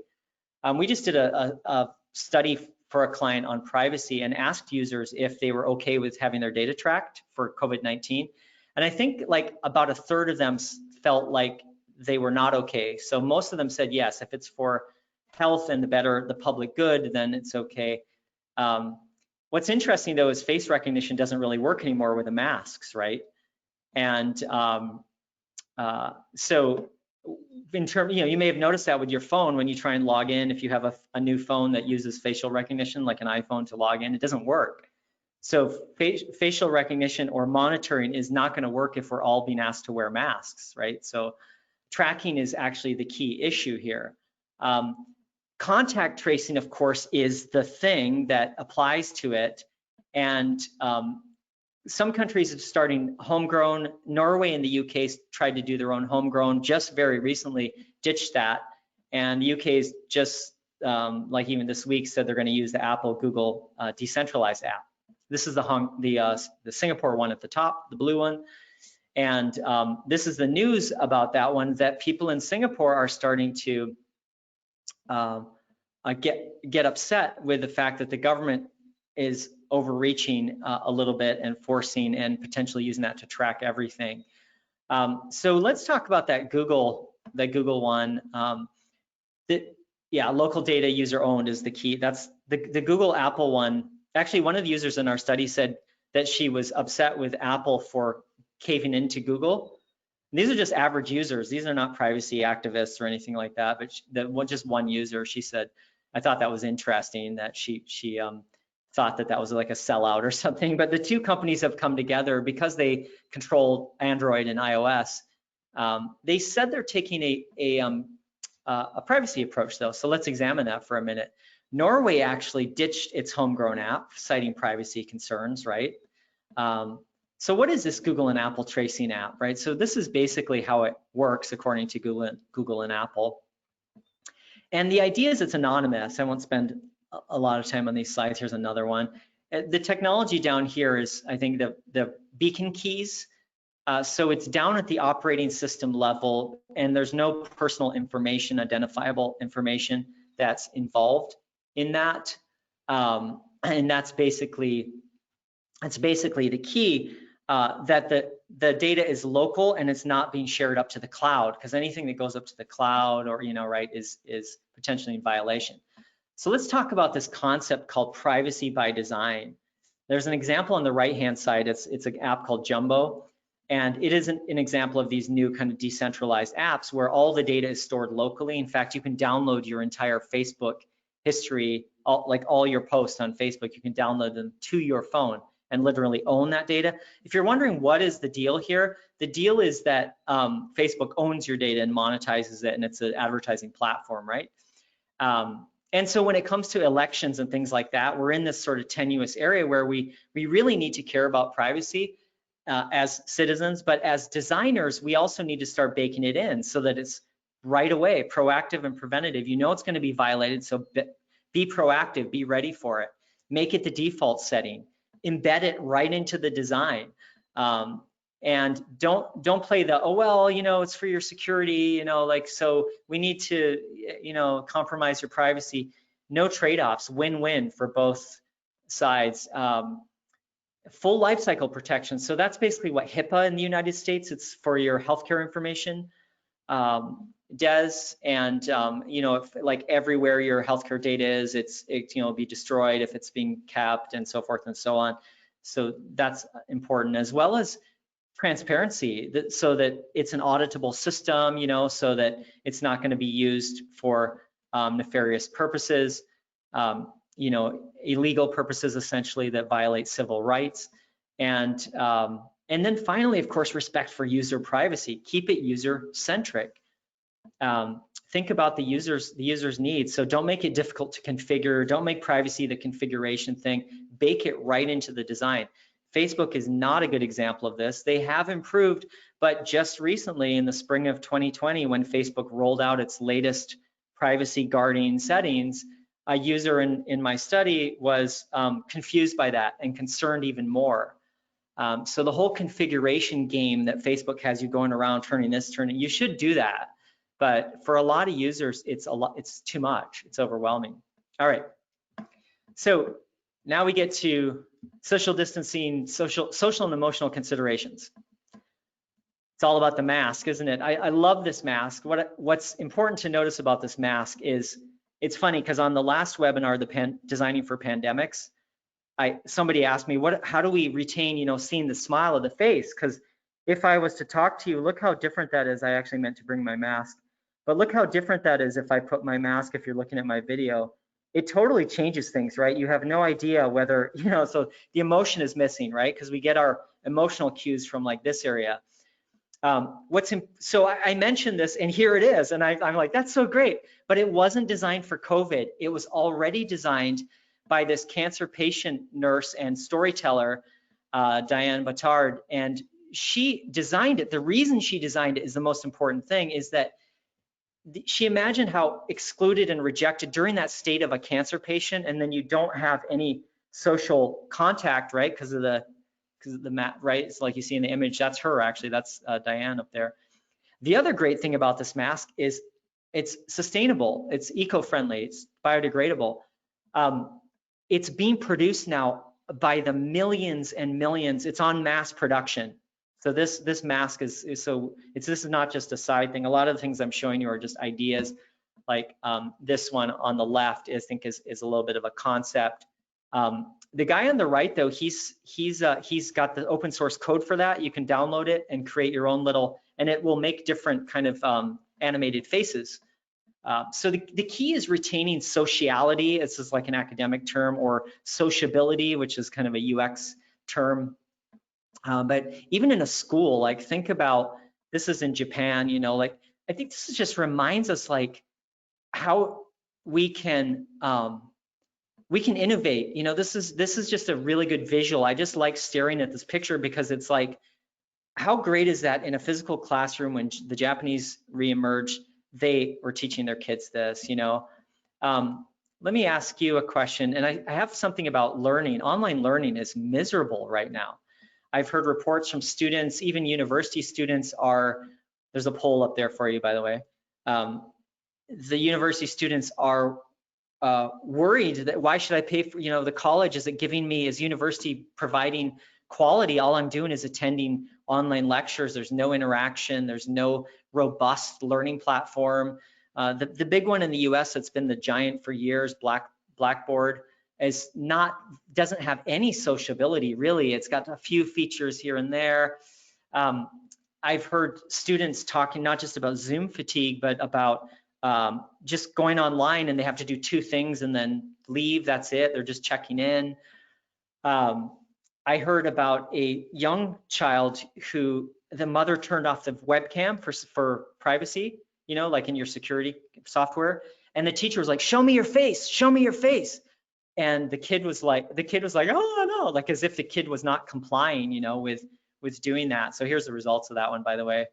We just did a study for a client on privacy and asked users if they were okay with having their data tracked for COVID-19. And I think like about a third of them felt like they were not okay. So most of them said yes. If it's for health and the public good, then it's okay. What's interesting though is face recognition doesn't really work anymore with the masks, right? And so in terms, you may have noticed that with your phone when you try and log in. If you have a new phone that uses facial recognition, like an iPhone, to log in, it doesn't work. So facial recognition or monitoring is not going to work if we're all being asked to wear masks, right? So tracking is actually the key issue here. Contact tracing, of course, is the thing that applies to it. And some countries are starting homegrown. Norway and the UK tried to do their own homegrown, just very recently ditched that. And the UK's just, like even this week, said they're going to use the Apple Google decentralized app. This is the Singapore one at the top, the blue one. And this is the news about that one, that people in Singapore are starting to get upset with the fact that the government is overreaching a little bit and forcing and potentially using that to track everything. So let's talk about that Google one. Yeah, local data user owned is the key. That's the Google Apple one. Actually, one of the users in our study said that she was upset with Apple for caving into Google. And these are just average users. These are not privacy activists or anything like that, but just one user. She said, I thought that was interesting that she thought that was like a sellout or something. But the two companies have come together because they control Android and iOS. They said they're taking a privacy approach though. So let's examine that for a minute. Norway actually ditched its homegrown app, citing privacy concerns, right? So what is this Google and Apple tracing app, right? So this is basically how it works according to Google and Apple. And the idea is it's anonymous. I won't spend a lot of time on these slides. Here's another one. The technology down here is, I think, the beacon keys. So it's down at the operating system level, and there's no personal information, identifiable information that's involved in that. And that's basically the key, that the data is local and it's not being shared up to the cloud, because anything that goes up to the cloud or, right, is potentially in violation. So let's talk about this concept called privacy by design. There's an example on the right-hand side. It's an app called Jumbo, and it is an example of these new kind of decentralized apps where all the data is stored locally. In fact, you can download your entire Facebook history, like all your posts on Facebook, you can download them to your phone and literally own that data. If you're wondering what is the deal here, the deal is that Facebook owns your data and monetizes it, and it's an advertising platform, right? And so when it comes to elections and things like that, we're in this sort of tenuous area where we really need to care about privacy as citizens, but as designers, we also need to start baking it in so that it's right away, proactive and preventative. You know it's going to be violated, so be proactive, be ready for it. Make it the default setting. Embed it right into the design. And don't play the, oh, well, it's for your security, like, so we need to, compromise your privacy. No trade-offs, win-win for both sides. Full lifecycle protection. So that's basically what HIPAA in the United States, it's for your healthcare information, does. And, if, like, everywhere your healthcare data is, it be destroyed if it's being kept, and so forth and so on. So that's important, as well as transparency, so that it's an auditable system, so that it's not going to be used for nefarious purposes, illegal purposes essentially that violate civil rights. And then finally, of course, respect for user privacy. Keep it user-centric. Think about the user's needs. So don't make it difficult to configure. Don't make privacy the configuration thing. Bake it right into the design. Facebook is not a good example of this. They have improved, but just recently in the spring of 2020, when Facebook rolled out its latest privacy guarding settings, a user in my study was confused by that and concerned even more. So the whole configuration game that Facebook has you going around turning this, turning, you should do that. But for a lot of users, it's too much. It's overwhelming. All right. So now we get to social distancing, social and emotional considerations. It's all about the mask, isn't it? I love this mask. What's important to notice about this mask is, it's funny because on the last webinar, the designing for pandemics, somebody asked me, how do we retain, seeing the smile of the face? Because if I was to talk to you, look how different that is. I actually meant to bring my mask, but look how different that is if I put my mask, if you're looking at my video. It totally changes things, right? You have no idea whether, so the emotion is missing, right? Because we get our emotional cues from like this area. So I mentioned this, and here it is, and I'm like, that's so great, but it wasn't designed for COVID. It was already designed by this cancer patient nurse and storyteller, Diane Battard, and she designed it. The reason she designed it is the most important thing, is that she imagined how excluded and rejected during that state of a cancer patient, and then you don't have any social contact, right? Because of the mat, right? It's like you see in the image, that's her actually, that's Diane up there. The other great thing about this mask is it's sustainable, it's eco-friendly, it's biodegradable. It's being produced now by the millions and millions. It's on mass production. So this mask this is not just a side thing. A lot of the things I'm showing you are just ideas. Like this one on the left, I think is a little bit of a concept. The guy on the right, though, he's got the open source code for that. You can download it and create your own little, and it will make different kind of animated faces. So the key is retaining sociality. This is like an academic term, or sociability, which is kind of a UX term. But even in a school, like think about, this is in Japan, like I think this just reminds us like how we can innovate. This is just a really good visual. I just like staring at this picture because it's like, how great is that in a physical classroom when the Japanese reemerged, they were teaching their kids this, Let me ask you a question, and I have something about learning. Online learning is miserable right now. I've heard reports from students, even university students there's a poll up there for you, by the way. The university students are worried that, why should I pay for, the college isn't giving me, is university providing quality? All I'm doing is attending online lectures. There's no interaction. There's no robust learning platform. The big one in the US that's been the giant for years, Blackboard, doesn't have any sociability, really. It's got a few features here and there. I've heard students talking not just about Zoom fatigue, but about just going online and they have to do 2 things and then leave. That's it. They're just checking in. I heard about a young child who the mother turned off the webcam for privacy, like in your security software. And the teacher was like, show me your face, show me your face. And the kid was like, oh no, like as if the kid was not complying, with doing that. So here's the results of that one, by the way.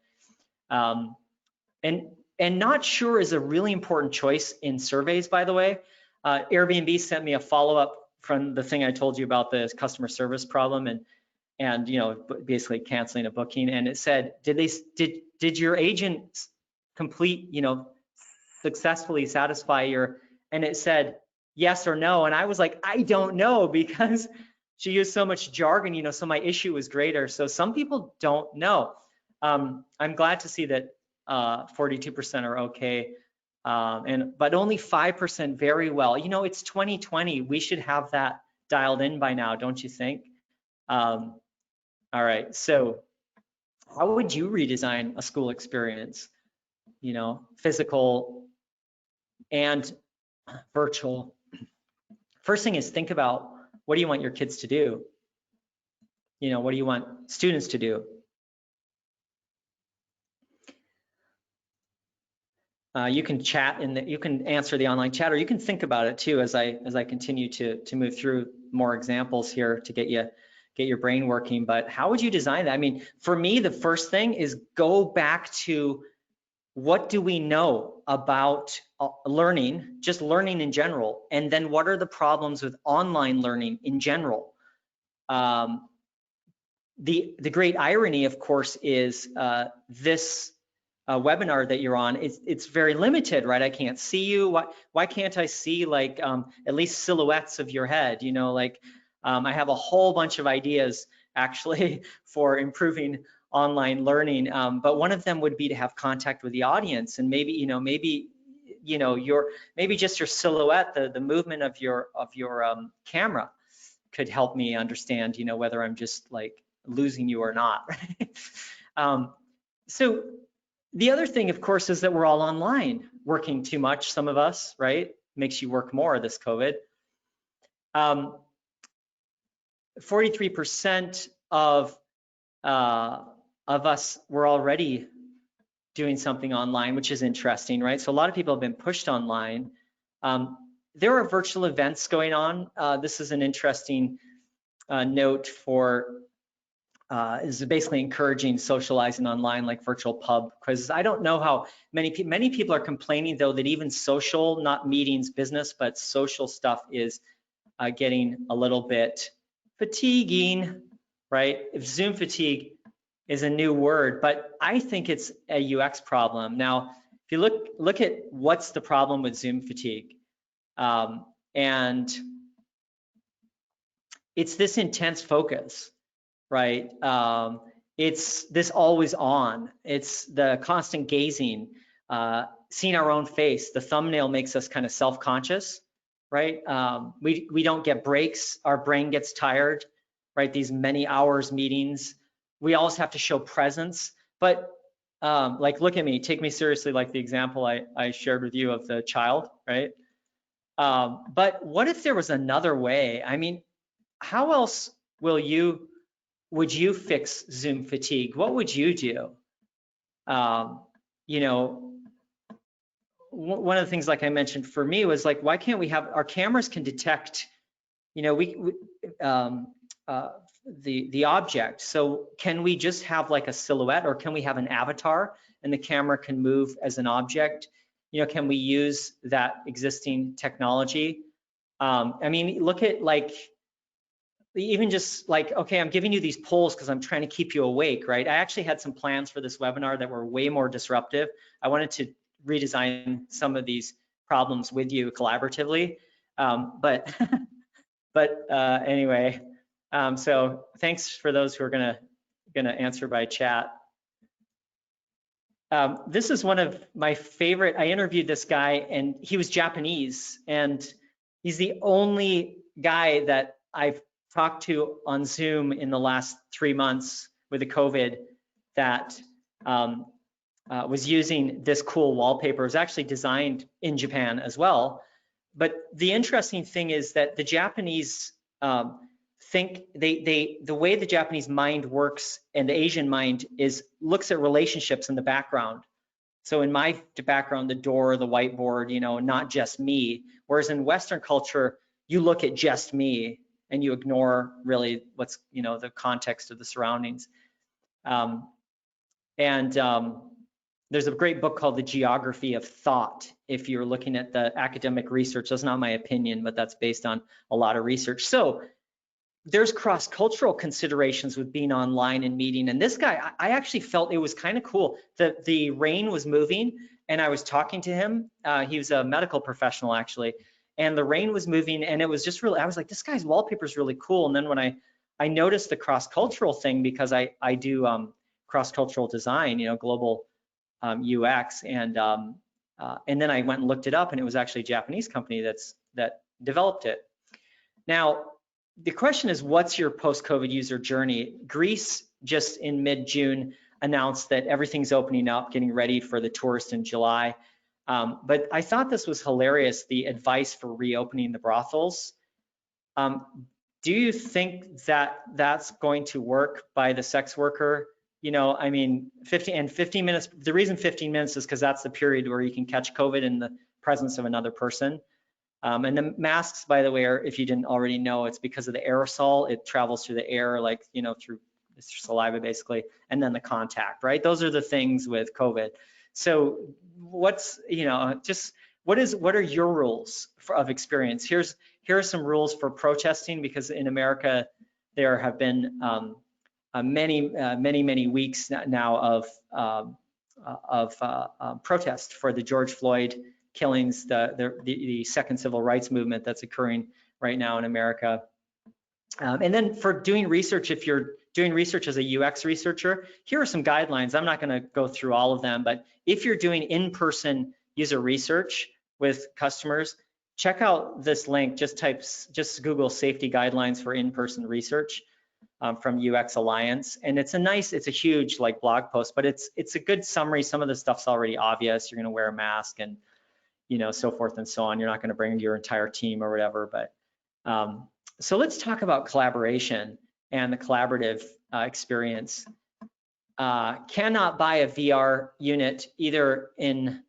And not sure is a really important choice in surveys, by the way. Airbnb sent me a follow-up from the thing I told you about, the customer service problem and basically canceling a booking. And it said, did your agent complete, successfully satisfy your, and it said yes or no. And I was like, I don't know, because she used so much jargon, so my issue was greater. So some people don't know. I'm glad to see that 42% are okay, but only 5% very well. It's 2020. We should have that dialed in by now, don't you think? All right. So, how would you redesign a school experience? Physical and virtual. First thing is, think about, what do you want your kids to do? What do you want students to do? You can chat you can answer the online chat, or you can think about it too as I continue to move through more examples here to get your brain working. But how would you design that? I mean, for me, the first thing is go back to, what do we know about learning, just learning in general, and then what are the problems with online learning in general? The great irony, of course, is this webinar that you're on, it's very limited, right? I can't see you. Why can't I see like at least silhouettes of your head? I have a whole bunch of ideas actually for improving online learning, but one of them would be to have contact with the audience, and maybe maybe just your silhouette, the movement of your camera could help me understand whether I'm just like losing you or not. So the other thing, of course, is that we're all online, working too much, some of us, right? Makes you work more, this COVID. 43% of us were already doing something online, which is interesting, right? So a lot of people have been pushed online. There are virtual events going on. This is an interesting note for is basically encouraging socializing online, like virtual pub quizzes. I don't know how many people are complaining, though, that even social, not meetings, business, but social stuff is getting a little bit fatiguing, right? If Zoom fatigue is a new word, but I think it's a UX problem. Now, if you look at what's the problem with Zoom fatigue, and it's this intense focus, right? It's this always on. It's the constant gazing, seeing our own face. The thumbnail makes us kind of self-conscious, right? We don't get breaks. Our brain gets tired, right? These many hours meetings. We always have to show presence. But like, look at me, take me seriously, like the example I shared with you of the child, right? But what if there was another way? I mean, how else would you fix Zoom fatigue? What would you do? One of the things, like I mentioned, for me was like, why can't we have our cameras can detect, the object. So can we just have like a silhouette, or can we have an avatar and the camera can move as an object? Can we use that existing technology? I mean, look at like, even just like, okay, I'm giving you these polls because I'm trying to keep you awake, right? I actually had some plans for this webinar that were way more disruptive. I wanted to redesign some of these problems with you collaboratively, but anyway, so thanks for those who are gonna answer by chat. This is one of my favorite. I interviewed this guy, and he was Japanese, and he's the only guy that I've talked to on Zoom in the last 3 months with the COVID that was using this cool wallpaper. It was actually designed in Japan as well. But the interesting thing is that the Japanese think the way the Japanese mind works and the Asian mind is looks at relationships in the background. So in my background, the door, the whiteboard, not just me. Whereas in Western culture, you look at just me and you ignore really what's, the context of the surroundings. There's a great book called The Geography of Thought. If you're looking at the academic research, that's not my opinion, but that's based on a lot of research. So there's cross-cultural considerations with being online and meeting. And this guy, I actually felt it was kind of cool. The rain was moving and I was talking to him. He was a medical professional actually. And the rain was moving and it was just really, I was like, this guy's wallpaper is really cool. And then when I noticed the cross-cultural thing, because I do cross-cultural design, global UX, and then I went and looked it up, and it was actually a Japanese company that developed it. Now, the question is, what's your post-COVID user journey? Greece just in mid-June announced that everything's opening up, getting ready for the tourists in July. But I thought this was hilarious, the advice for reopening the brothels. Do you think that that's going to work by the sex worker? I mean, 15 minutes, the reason 15 minutes is because that's the period where you can catch COVID in the presence of another person. And the masks, by the way, are, if you didn't already know, it's because of the aerosol. It travels through the air, like, through saliva basically, and then the contact, right? Those are the things with COVID. So what's, what are your rules of experience? Here are some rules for protesting, because in America, there have been many weeks now of protest for the George Floyd killings, the second civil rights movement that's occurring right now in America. And then for doing research, if you're doing research as a UX researcher, here are some guidelines. I'm not going to go through all of them, but if you're doing in-person user research with customers, check out this link. Just Google safety guidelines for in-person research from UX Alliance, and it's a huge like blog post, but it's a good summary. Some of the stuff's already obvious. You're going to wear a mask and so forth and so on. You're not going to bring your entire team or whatever, but so let's talk about collaboration and the collaborative experience. Cannot buy a VR unit either in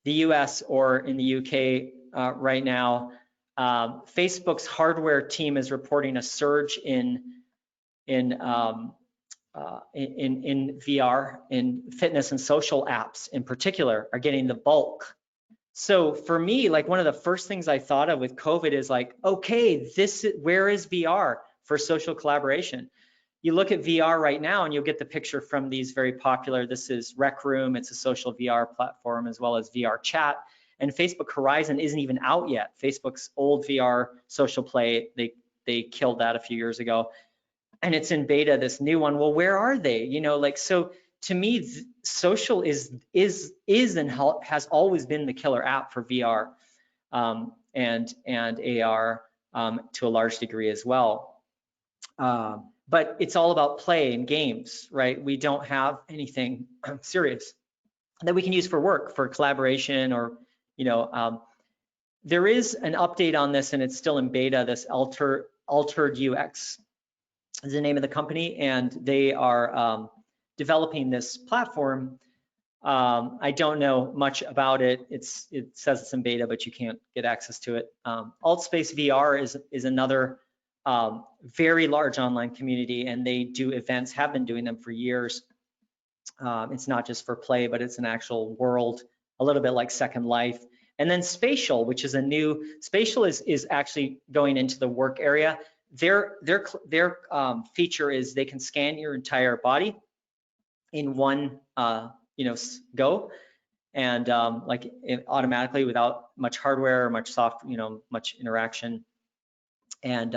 the US or in the UK right now. Facebook's hardware team is reporting a surge in VR, in fitness and social apps in particular are getting the bulk. So for me, like one of the first things I thought of with COVID is like, okay, where is VR for social collaboration? You look at VR right now and you'll get the picture from these very popular, this is Rec Room, it's a social VR platform, as well as VR Chat. And Facebook Horizon isn't even out yet. Facebook's old VR social play, they killed that a few years ago. And it's in beta, this new one. Well, where are they? So to me, social is and has always been the killer app for VR and AR to a large degree as well. But it's all about play and games, right? We don't have anything serious that we can use for work, for collaboration, or there is an update on this, and it's still in beta. This Altered UX is the name of the company, and they are developing this platform. I don't know much about it. It says it's in beta, but you can't get access to it. Altspace VR is another very large online community, and they do events, have been doing them for years. It's not just for play, but it's an actual world, a little bit like Second Life. And then Spatial, which is Spatial is actually going into the work area. Their feature is they can scan your entire body in one go, and automatically without much hardware or much much interaction. And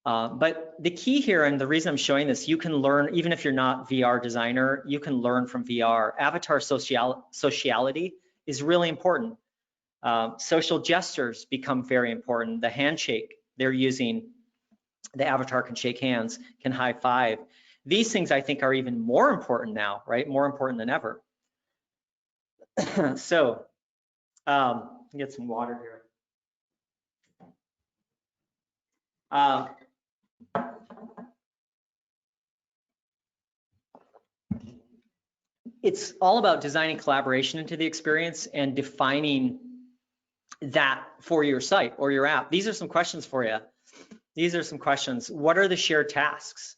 but the key here, and the reason I'm showing this, you can learn, even if you're not VR designer, you can learn from VR. Avatar sociality is really important. Social gestures become very important. The handshake they're using, the avatar can shake hands, can high five. These things I think are even more important now, right? More important than ever. So get some water here. It's all about designing collaboration into the experience and defining that for your site or your app. These are some questions for you. These are some questions. What are the shared tasks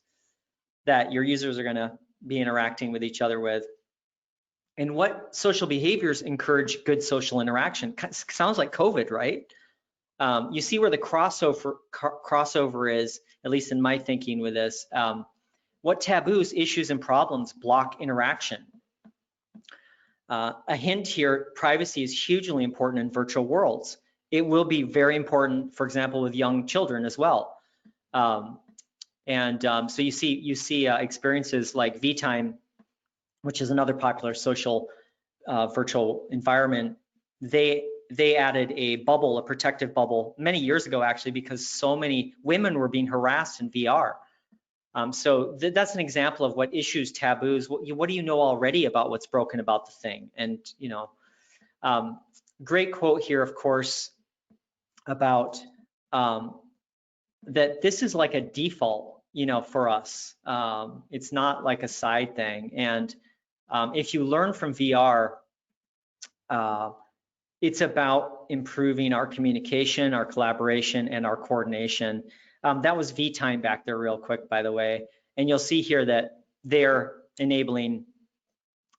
that your users are going to be interacting with each other with? And what social behaviors encourage good social interaction? Sounds like COVID, right? You see where the crossover is, at least in my thinking with this. What taboos, issues, and problems block interaction? A hint here, privacy is hugely important in virtual worlds. It will be very important, for example, with young children as well. So you see experiences like VTime, which is another popular social virtual environment. They added a bubble, a protective bubble, many years ago actually, because so many women were being harassed in VR. So that's an example of what issues, taboos, what do you know already about what's broken about the thing? And great quote here, of course, about that this is like a default, for us. It's not like a side thing. And if you learn from VR, it's about improving our communication, our collaboration, and our coordination. That was VTime back there real quick, by the way. And you'll see here that they're enabling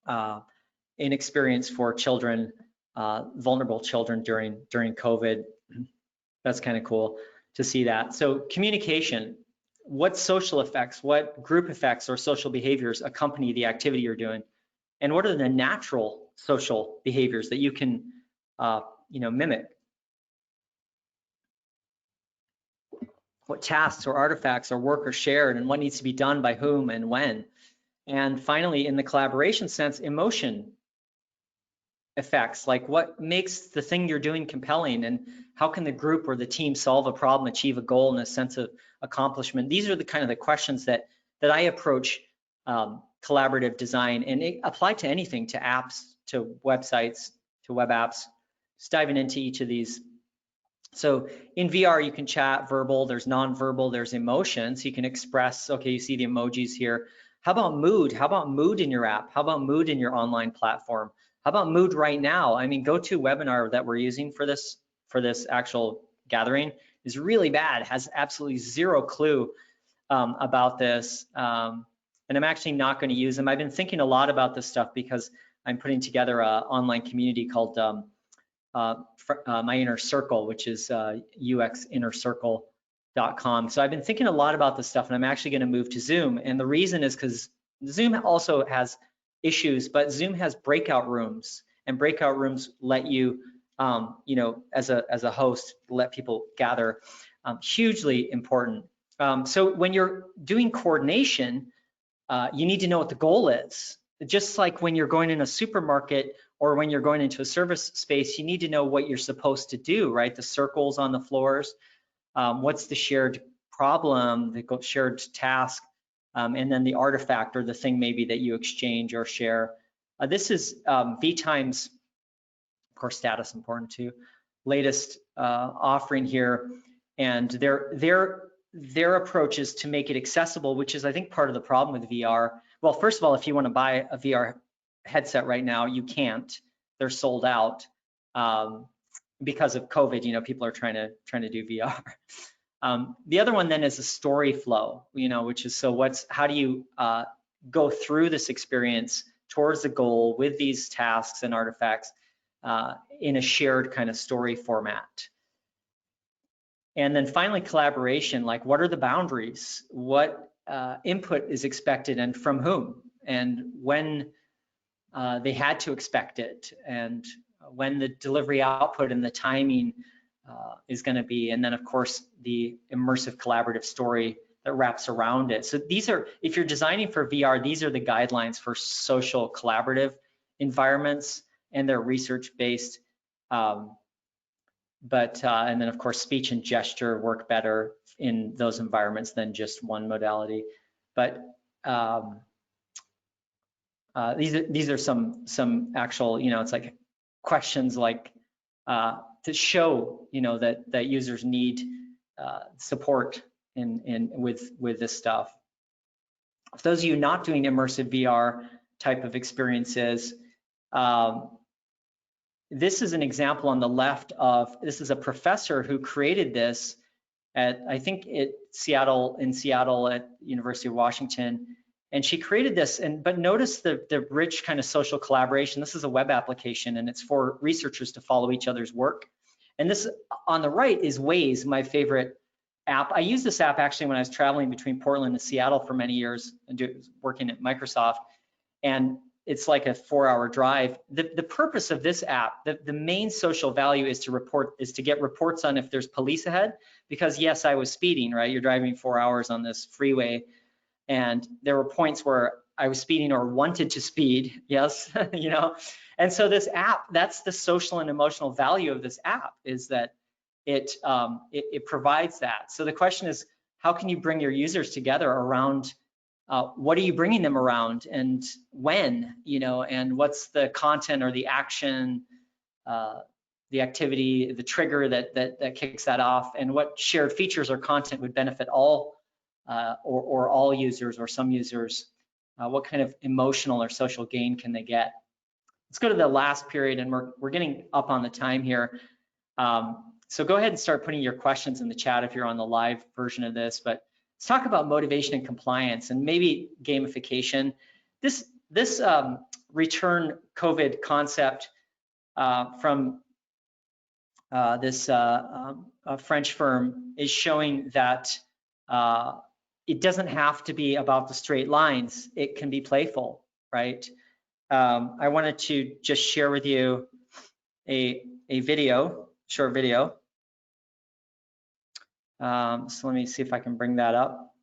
an experience for children, vulnerable children during COVID. That's kind of cool to see that. So communication, what social effects, what group effects or social behaviors accompany the activity you're doing? And what are the natural social behaviors that you can mimic? what tasks or artifacts or work are shared and what needs to be done by whom and when. And finally, in the collaboration sense, emotion effects, like what makes the thing you're doing compelling, and how can the group or the team solve a problem, achieve a goal, and a sense of accomplishment. These are the kind of the questions that I approach collaborative design, and it apply to anything, to apps, to websites, to web apps. Just diving into each of these. So in VR, you can chat verbal, there's non-verbal, there's emotions. You can express, okay, you see the emojis here. How about mood? How about mood in your app? How about mood in your online platform? How about mood right now? I mean, GoToWebinar that we're using for this actual gathering is really bad, has absolutely zero clue about this. And I'm actually not going to use them. I've been thinking a lot about this stuff because I'm putting together an online community called My Inner Circle, which is uxinnercircle.com. So I've been thinking a lot about this stuff, and I'm actually going to move to Zoom. And the reason is because Zoom also has issues, but Zoom has breakout rooms, and breakout rooms let you, you know, as a host, let people gather. Hugely important. So when you're doing coordination, you need to know what the goal is. Just like when you're going in a supermarket or when you're going into a service space, you need to know what you're supposed to do, right? The circles on the floors, what's the shared problem, the shared task, and then the artifact or the thing maybe that you exchange or share. This is VTime's, of course, status important too, latest offering here, and their approach is to make it accessible, which is, I think, part of the problem with VR. Well, first of all, if you want to buy a VR headset right now, you can't. They're sold out because of COVID. You know, people are trying to do VR. The other one then is a story flow, you know, which is how do you go through this experience towards the goal with these tasks and artifacts in a shared kind of story format. And then finally, collaboration, like what are the boundaries? What input is expected and from whom? And when they had to expect it, and when the delivery output and the timing is going to be. And then, of course, the immersive collaborative story that wraps around it. So these are, if you're designing for VR, these are the guidelines for social collaborative environments, and they're research-based. And then of course, speech and gesture work better in those environments than just one modality. But these are some actual, you know, it's like questions like to show, you know, that users need support with this stuff. For those of you not doing immersive VR type of experiences, this is an example on the left of, this is a professor who created this at, I think in Seattle at University of Washington. And she created this, but notice the rich kind of social collaboration. This is a web application, and it's for researchers to follow each other's work. And this on the right is Waze, my favorite app. I used this app actually when I was traveling between Portland and Seattle for many years and working at Microsoft. And it's like a 4-hour drive. The purpose of this app, the main social value is to get reports on if there's police ahead, because yes, I was speeding, right? You're driving 4 hours on this freeway, and there were points where I was speeding or wanted to speed, yes, you know? And so this app, that's the social and emotional value of this app, is that it provides that. So the question is, how can you bring your users together around what are you bringing them around, and when, you know, and what's the content or the action, the activity, the trigger that kicks that off, and what shared features or content would benefit all or all users or some users, what kind of emotional or social gain can they get? Let's go to the last period, and we're getting up on the time here. So go ahead and start putting your questions in the chat if you're on the live version of this, but let's talk about motivation and compliance and maybe gamification. This return COVID concept from this French firm is showing that it doesn't have to be about the straight lines. It can be playful, right? I wanted to just share with you a video, short video. So let me see if I can bring that up.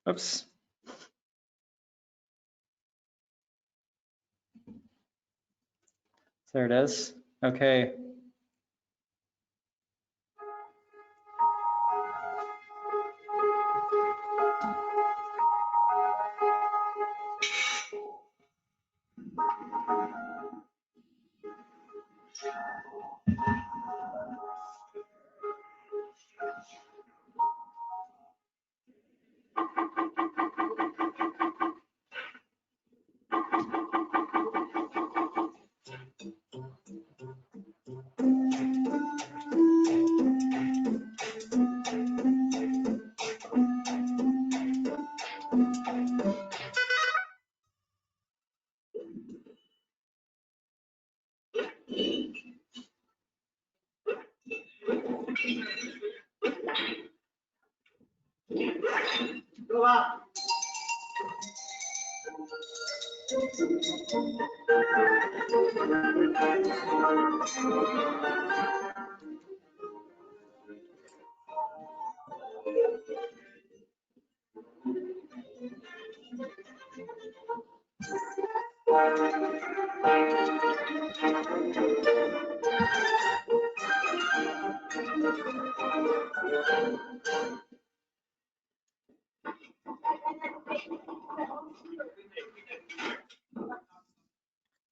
Oops. There it is. Okay. Go up.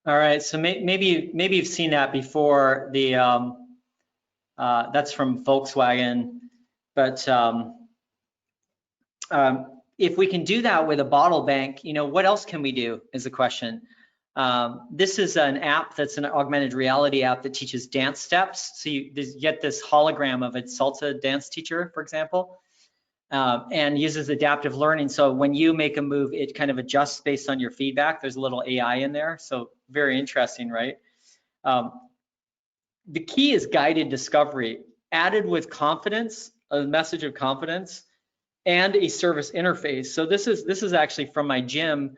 All right, so maybe you've seen that before. The that's from Volkswagen, but if we can do that with a bottle bank, you know, what else can we do is the question. This is an app that's an augmented reality app that teaches dance steps. So you get this hologram of a salsa dance teacher, for example, and uses adaptive learning. So when you make a move, it kind of adjusts based on your feedback. There's a little AI in there, so very interesting, right? The key is guided discovery, added with confidence, a message of confidence, and a service interface. So this is actually from my gym.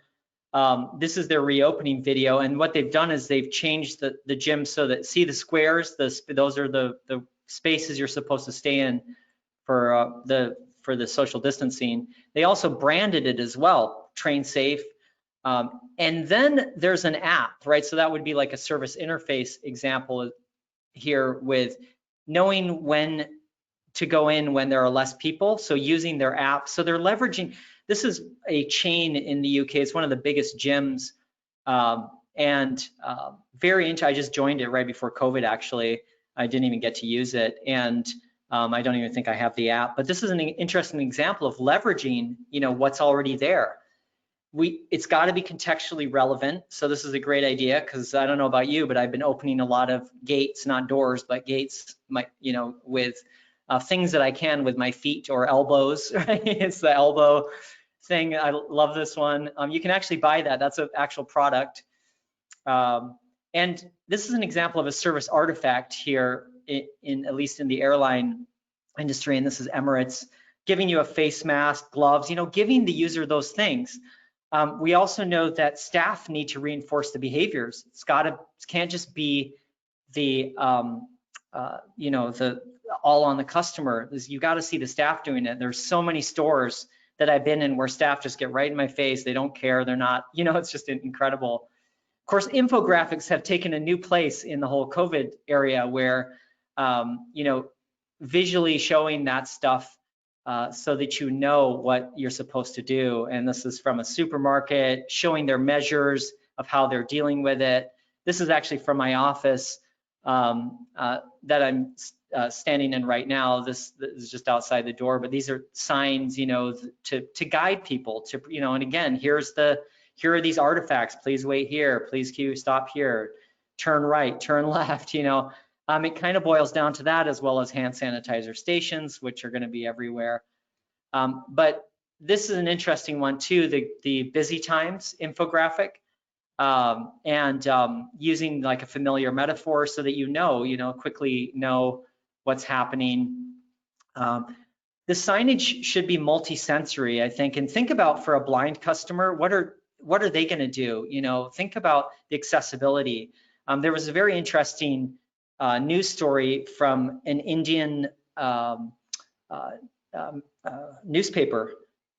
This is their reopening video, and what they've done is they've changed the gym so that, see the squares, those are the spaces you're supposed to stay in for the social distancing. They also branded it as well, train safe. And then there's an app, right? So that would be like a service interface example here, with knowing when to go in when there are less people. So using their app. So they're leveraging, this is a chain in the UK. It's one of the biggest gyms. Very interesting. I just joined it right before COVID, actually. I didn't even get to use it. And I don't even think I have the app, but this is an interesting example of leveraging, you know, what's already there. It's got to be contextually relevant. So this is a great idea, because I don't know about you, but I've been opening a lot of gates, not doors, but gates, you know, with things that I can with my feet or elbows, right? It's the elbow thing. I love this one. You can actually buy that. That's an actual product. And this is an example of a service artifact here, in at least in the airline industry, and this is Emirates, giving you a face mask, gloves, you know, giving the user those things. We also know that staff need to reinforce the behaviors. Can't just be the you know, the all on the customer. You got to see the staff doing it. There's so many stores that I've been in where staff just get right in my face. They don't care. They're not, you know, it's just incredible. Of course, infographics have taken a new place in the whole COVID area, where you know, visually showing that stuff so that you know what you're supposed to do. And this is from a supermarket, showing their measures of how they're dealing with it. This is actually from my office that I'm standing in right now. This is just outside the door, but these are signs, you know, to guide people to, you know, and again, here are these artifacts. Please wait here. Please queue, stop here. Turn right, turn left, you know. It kind of boils down to that, as well as hand sanitizer stations, which are going to be everywhere. But this is an interesting one too, the busy times infographic, and using like a familiar metaphor so that you know, quickly know what's happening. The signage should be multi-sensory, I think, and think about, for a blind customer, what are they going to do? You know, think about the accessibility. There was a very interesting news story from an Indian newspaper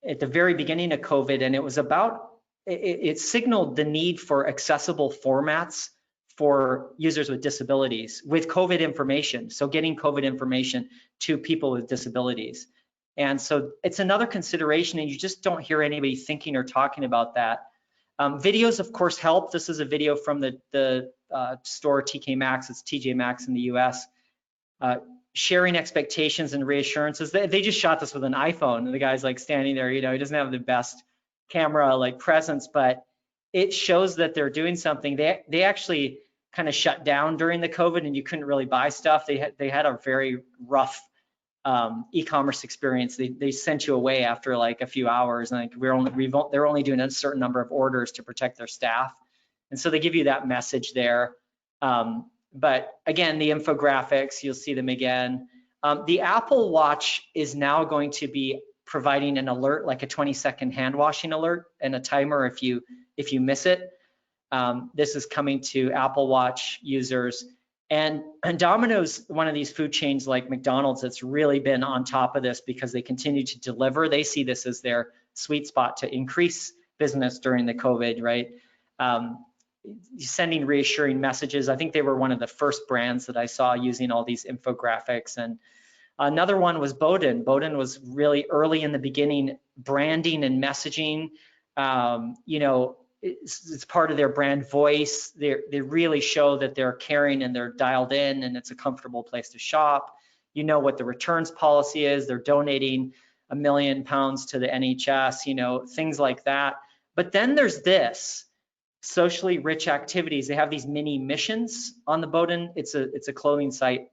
at the very beginning of COVID, and it was about, it signaled the need for accessible formats for users with disabilities with COVID information. So getting COVID information to people with disabilities. And so it's another consideration, and you just don't hear anybody thinking or talking about that. Videos, of course, help. This is a video from the store TK Maxx. It's TJ Maxx in the US. Sharing expectations and reassurances. They just shot this with an iPhone, and the guy's like standing there, you know, he doesn't have the best camera like presence, but it shows that they're doing something. They actually kind of shut down during the COVID, and you couldn't really buy stuff. They had a very rough e-commerce experience. They sent you away after like a few hours, and like they're only doing a certain number of orders to protect their staff, and so they give you that message there. But again, the infographics, you'll see them again. The Apple Watch is now going to be providing an alert, like a 20-second hand washing alert and a timer if you miss it. This is coming to Apple Watch users. And Domino's, one of these food chains like McDonald's, that's really been on top of this because they continue to deliver. They see this as their sweet spot to increase business during the COVID, right? Sending reassuring messages. I think they were one of the first brands that I saw using all these infographics. And another one was Bowden. Bowden was really early in the beginning, branding and messaging. You know, it's part of their brand voice. They really show that they're caring and they're dialed in, and it's a comfortable place to shop. You know what the returns policy is. They're donating £1 million to the NHS, you know, things like that. But then there's this. Socially rich activities. They have these mini missions on the Bowden. It's a clothing site,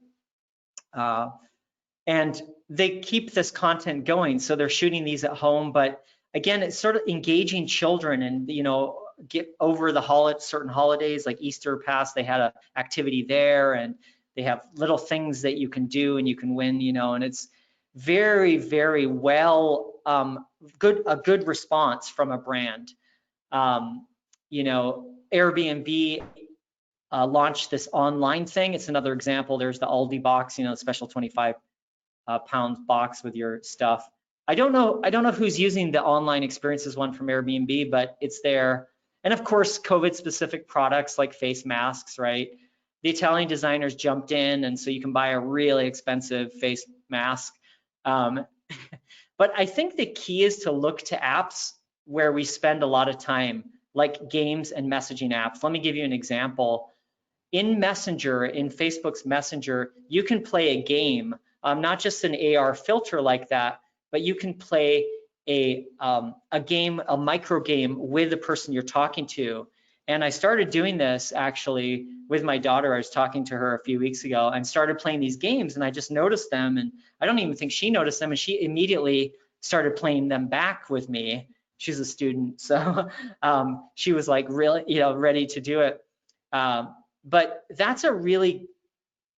and they keep this content going. So they're shooting these at home, but again, it's sort of engaging children, and you know, get over the certain holidays like Easter passed. They had an activity there, and they have little things that you can do and you can win. You know, and it's very, very well a good response from a brand. You know, Airbnb launched this online thing. It's another example. There's the Aldi box, you know, special 25 pound box with your stuff. I don't know who's using the online experiences one from Airbnb, but it's there. And of course, COVID specific products like face masks, right? The Italian designers jumped in, and so you can buy a really expensive face mask. But I think the key is to look to apps where we spend a lot of time, like games and messaging apps. Let me give you an example. In Messenger, in Facebook's Messenger, you can play a game, not just an AR filter like that, but you can play a game, a micro game with the person you're talking to. And I started doing this actually with my daughter. I was talking to her a few weeks ago and started playing these games, and I just noticed them, and I don't even think she noticed them, and she immediately started playing them back with me. She's a student, so she was like really, you know, ready to do it. But that's a really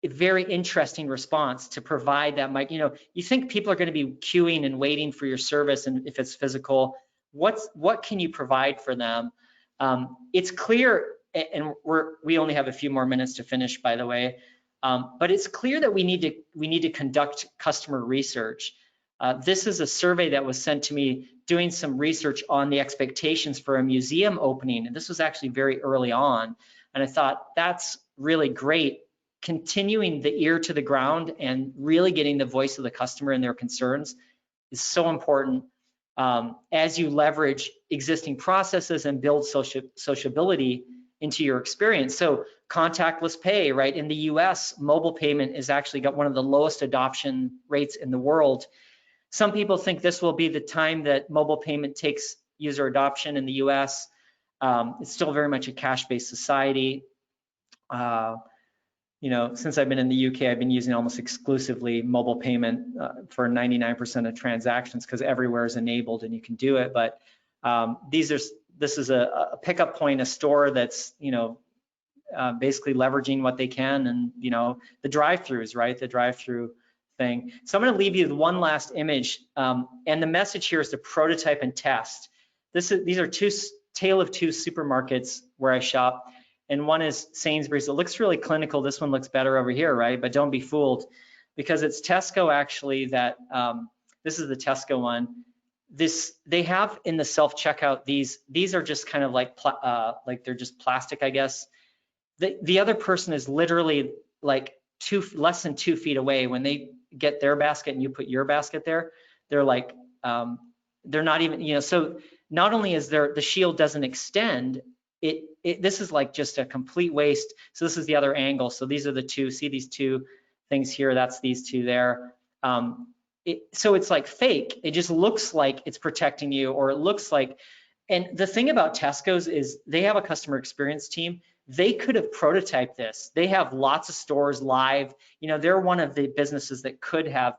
very interesting response to provide that mic. You know, you think people are going to be queuing and waiting for your service, and if it's physical, what can you provide for them? It's clear, and we only have a few more minutes to finish, by the way. But it's clear that we need to conduct customer research. This is a survey that was sent to me doing some research on the expectations for a museum opening. And this was actually very early on. And I thought that's really great. Continuing the ear to the ground and really getting the voice of the customer and their concerns is so important as you leverage existing processes and build sociability into your experience. So contactless pay, right? In the US, mobile payment is actually got one of the lowest adoption rates in the world. Some people think this will be the time that mobile payment takes user adoption in the US. It's still very much a cash-based society. You know, since I've been in the UK, I've been using almost exclusively mobile payment for 99% of transactions because everywhere is enabled and you can do it. But this is a pickup point, a store that's, you know, basically leveraging what they can, and, you know, the drive-throughs, right? The drive-through thing. So I'm going to leave you with one last image, and the message here is to prototype and test. These are tale of two supermarkets where I shop. and one is Sainsbury's. It looks really clinical. This one looks better over here, right? But don't be fooled, because it's Tesco actually that, this is the Tesco one. They have in the self-checkout, these are just kind of like they're just plastic, I guess. The other person is literally like less than 2 feet away. When they get their basket and you put your basket there, they're like, they're not even, you know, so not only is the shield doesn't extend, this is like just a complete waste. So this is the other angle. So these are the two, see these two things here, that's these two there. So it's like fake. It just looks like it's protecting you, or it looks like, and the thing about Tesco's is they have a customer experience team. They could have prototyped this. They have lots of stores live. You know, they're one of the businesses that could have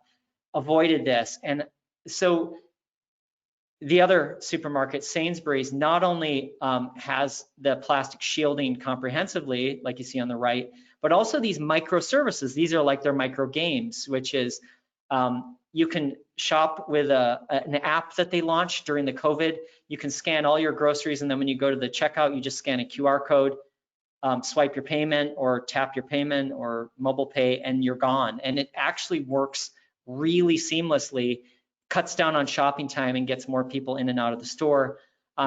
avoided this. And so the other supermarket, Sainsbury's, not only has the plastic shielding comprehensively, like you see on the right, but also these microservices. These are like their micro games, which is you can shop with an app that they launched during the COVID. You can scan all your groceries, and then when you go to the checkout, you just scan a QR code, swipe your payment or tap your payment or mobile pay, and you're gone. And it actually works really seamlessly, cuts down on shopping time and gets more people in and out of the store.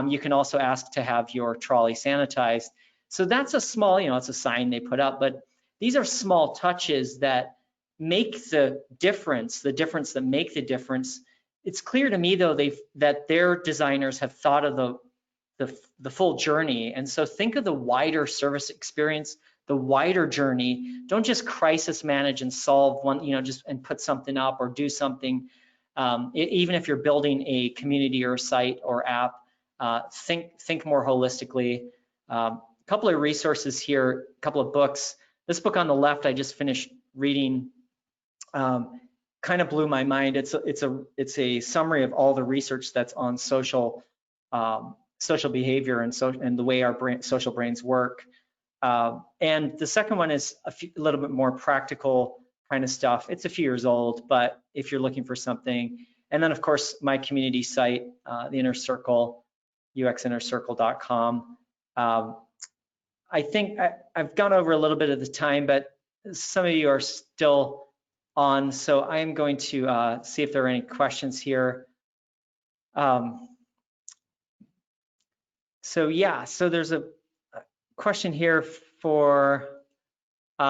You can also ask to have your trolley sanitized. So that's a small, you know, it's a sign they put up, but these are small touches that make the difference that make the difference. It's clear to me though that their designers have thought of the full journey. And so think of the wider service experience, the wider journey. Don't just crisis manage and solve one, you know, just and put something up or do something. Even if you're building a community or a site or app, think more holistically. A couple of resources here, a couple of books. This book on the left I just finished reading, kind of blew my mind. It's a summary of all the research that's on social behavior and the way our social brains work. And the second one is a little bit more practical kind of stuff. It's a few years old, but if you're looking for something. And then of course, my community site, the Inner Circle, uxinnercircle.com. I think I've gone over a little bit of the time, but some of you are still on, so I am going to see if there are any questions here. So yeah, so there's a question here for, do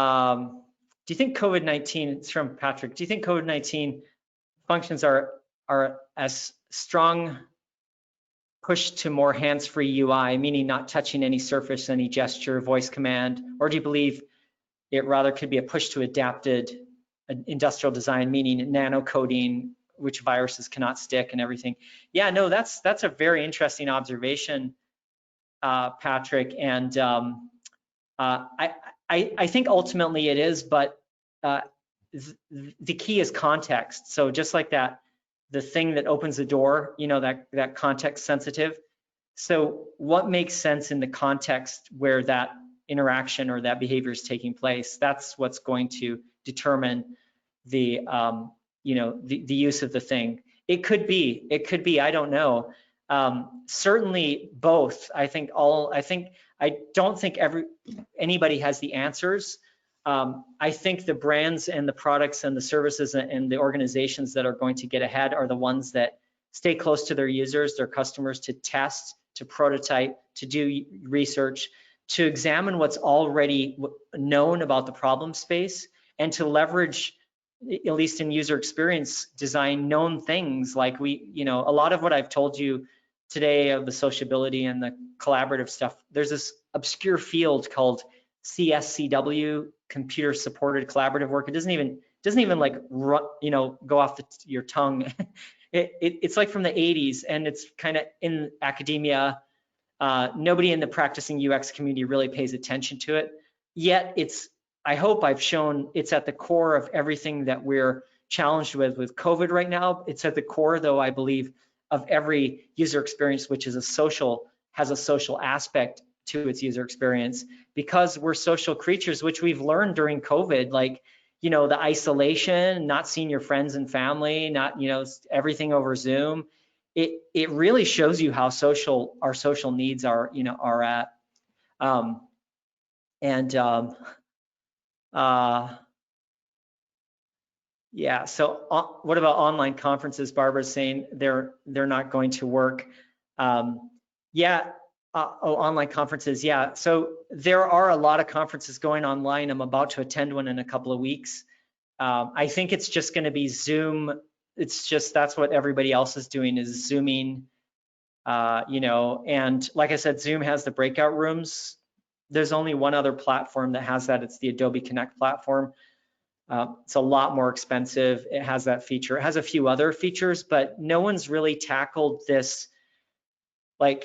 you think COVID-19, it's from Patrick, do you think COVID-19 functions are as strong push to more hands-free UI, meaning not touching any surface, any gesture, voice command, or do you believe it rather could be a push to adapted industrial design, meaning nano coding, which viruses cannot stick and everything? Yeah, no, that's a very interesting observation, Patrick, and I think ultimately it is, but the key is context. So just like that, the thing that opens the door, you know, that context sensitive. So what makes sense in the context where that interaction or that behavior is taking place? That's what's going to determine the you know, the use of the thing. It could be, I don't know. Certainly both. I don't think anybody has the answers. I think the brands and the products and the services and the organizations that are going to get ahead are the ones that stay close to their users, their customers, to test, to prototype, to do research, to examine what's already known about the problem space, and to leverage, at least in user experience design, known things like you know, a lot of what I've told you today of the sociability and the collaborative stuff, there's this obscure field called CSCW, computer supported collaborative work. It doesn't even like run, you know, go off your tongue. It's like from the 80s, and it's kind of in academia. Nobody in the practicing UX community really pays attention to it. Yet I hope I've shown it's at the core of everything that we're challenged with COVID right now. It's at the core, though, I believe, of every user experience, which is has a social aspect to its user experience, because we're social creatures, which we've learned during COVID, like, you know, the isolation, not seeing your friends and family, not, you know, everything over Zoom. It really shows you how our social needs are, you know, are at. And yeah, so what about online conferences? Barbara's saying they're not going to work. Yeah, online conferences, yeah. So there are a lot of conferences going online. I'm about to attend one in a couple of weeks. I think it's just going to be Zoom. It's just that's what everybody else is doing, is Zooming. You know, and like I said, Zoom has the breakout rooms. There's only one other platform that has that. It's the Adobe Connect platform. It's a lot more expensive. It has that feature. It has a few other features, but no one's really tackled this, like,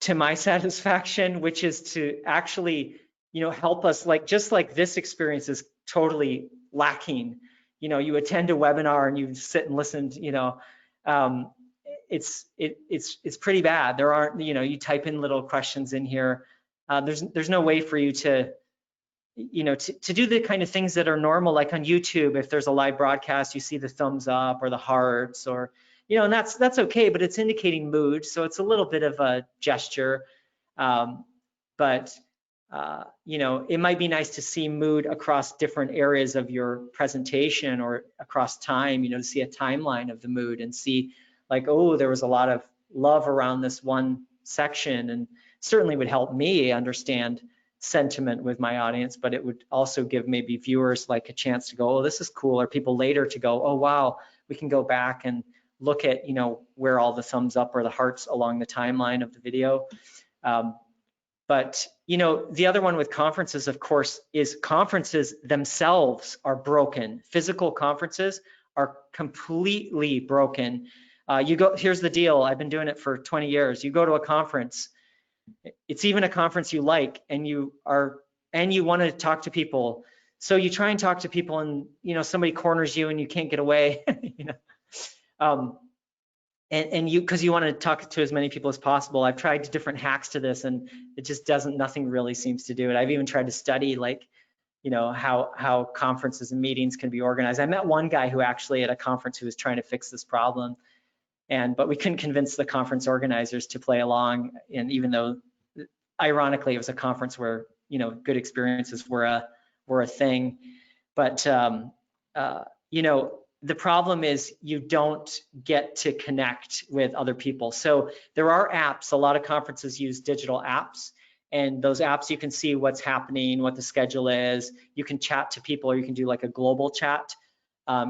to my satisfaction, which is to actually, you know, help us, like, just like this experience is totally lacking. You know, you attend a webinar and you sit and listen, you know, it's pretty bad. There aren't, you know, you type in little questions in here. There's no way for you to, you know, to do the kind of things that are normal, like on YouTube. If there's a live broadcast, you see the thumbs up or the hearts, or, you know, and that's okay, but it's indicating mood, so it's a little bit of a gesture. But you know, it might be nice to see mood across different areas of your presentation or across time, you know, to see a timeline of the mood and see, like, oh, there was a lot of love around this one section, and certainly would help me understand sentiment with my audience, but it would also give maybe viewers like a chance to go, oh, this is cool, or people later to go, oh, wow, we can go back and look at, you know, where all the thumbs up or the hearts along the timeline of the video. But, you know, the other one with conferences, of course, is conferences themselves are broken. Physical conferences are completely broken. You go, here's the deal, I've been doing it for 20 years. You go to a conference, it's even a conference you like, and you want to talk to people, so you try and talk to people, and, you know, somebody corners you and you can't get away. You know, and you, because you want to talk to as many people as possible. I've tried different hacks to this, and it just doesn't, nothing really seems to do it. I've even tried to study, like, you know, how conferences and meetings can be organized. I met one guy who actually at a conference who was trying to fix this problem, but we couldn't convince the conference organizers to play along. And even though, ironically, it was a conference where, you know, good experiences were a thing. But you know, the problem is you don't get to connect with other people. So there are apps. A lot of conferences use digital apps, and those apps, you can see what's happening, what the schedule is. You can chat to people, or you can do like a global chat.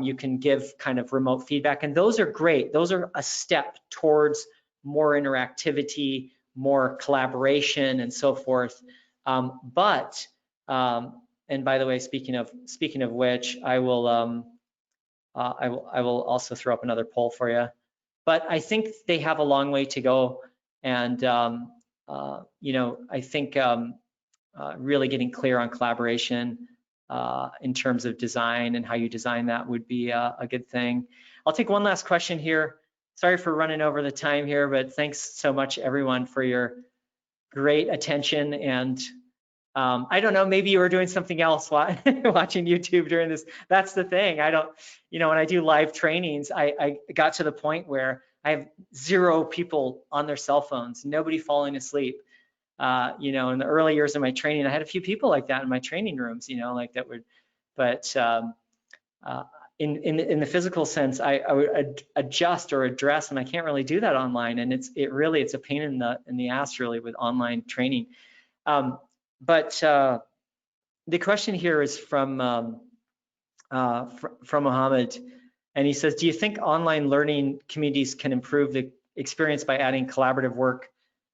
You can give kind of remote feedback, and those are great. Those are a step towards more interactivity, more collaboration, and so forth. But and by the way, speaking of which, I will also throw up another poll for you. But I think they have a long way to go, and you know, I think really getting clear on collaboration in terms of design and how you design that would be a good thing. I'll take one last question here. Sorry for running over the time here, but thanks so much, everyone, for your great attention. And I don't know, maybe you were doing something else watching YouTube during this. That's the thing. I don't, you know, when I do live trainings, I got to the point where I have 0 people on their cell phones, nobody falling asleep. You know, in the early years of my training, I had a few people like that in my training rooms, you know, like that would, but in the physical sense, I would adjust or address, and I can't really do that online. And it's a pain in the ass really with online training. But the question here is from Mohammed, and he says, do you think online learning communities can improve the experience by adding collaborative work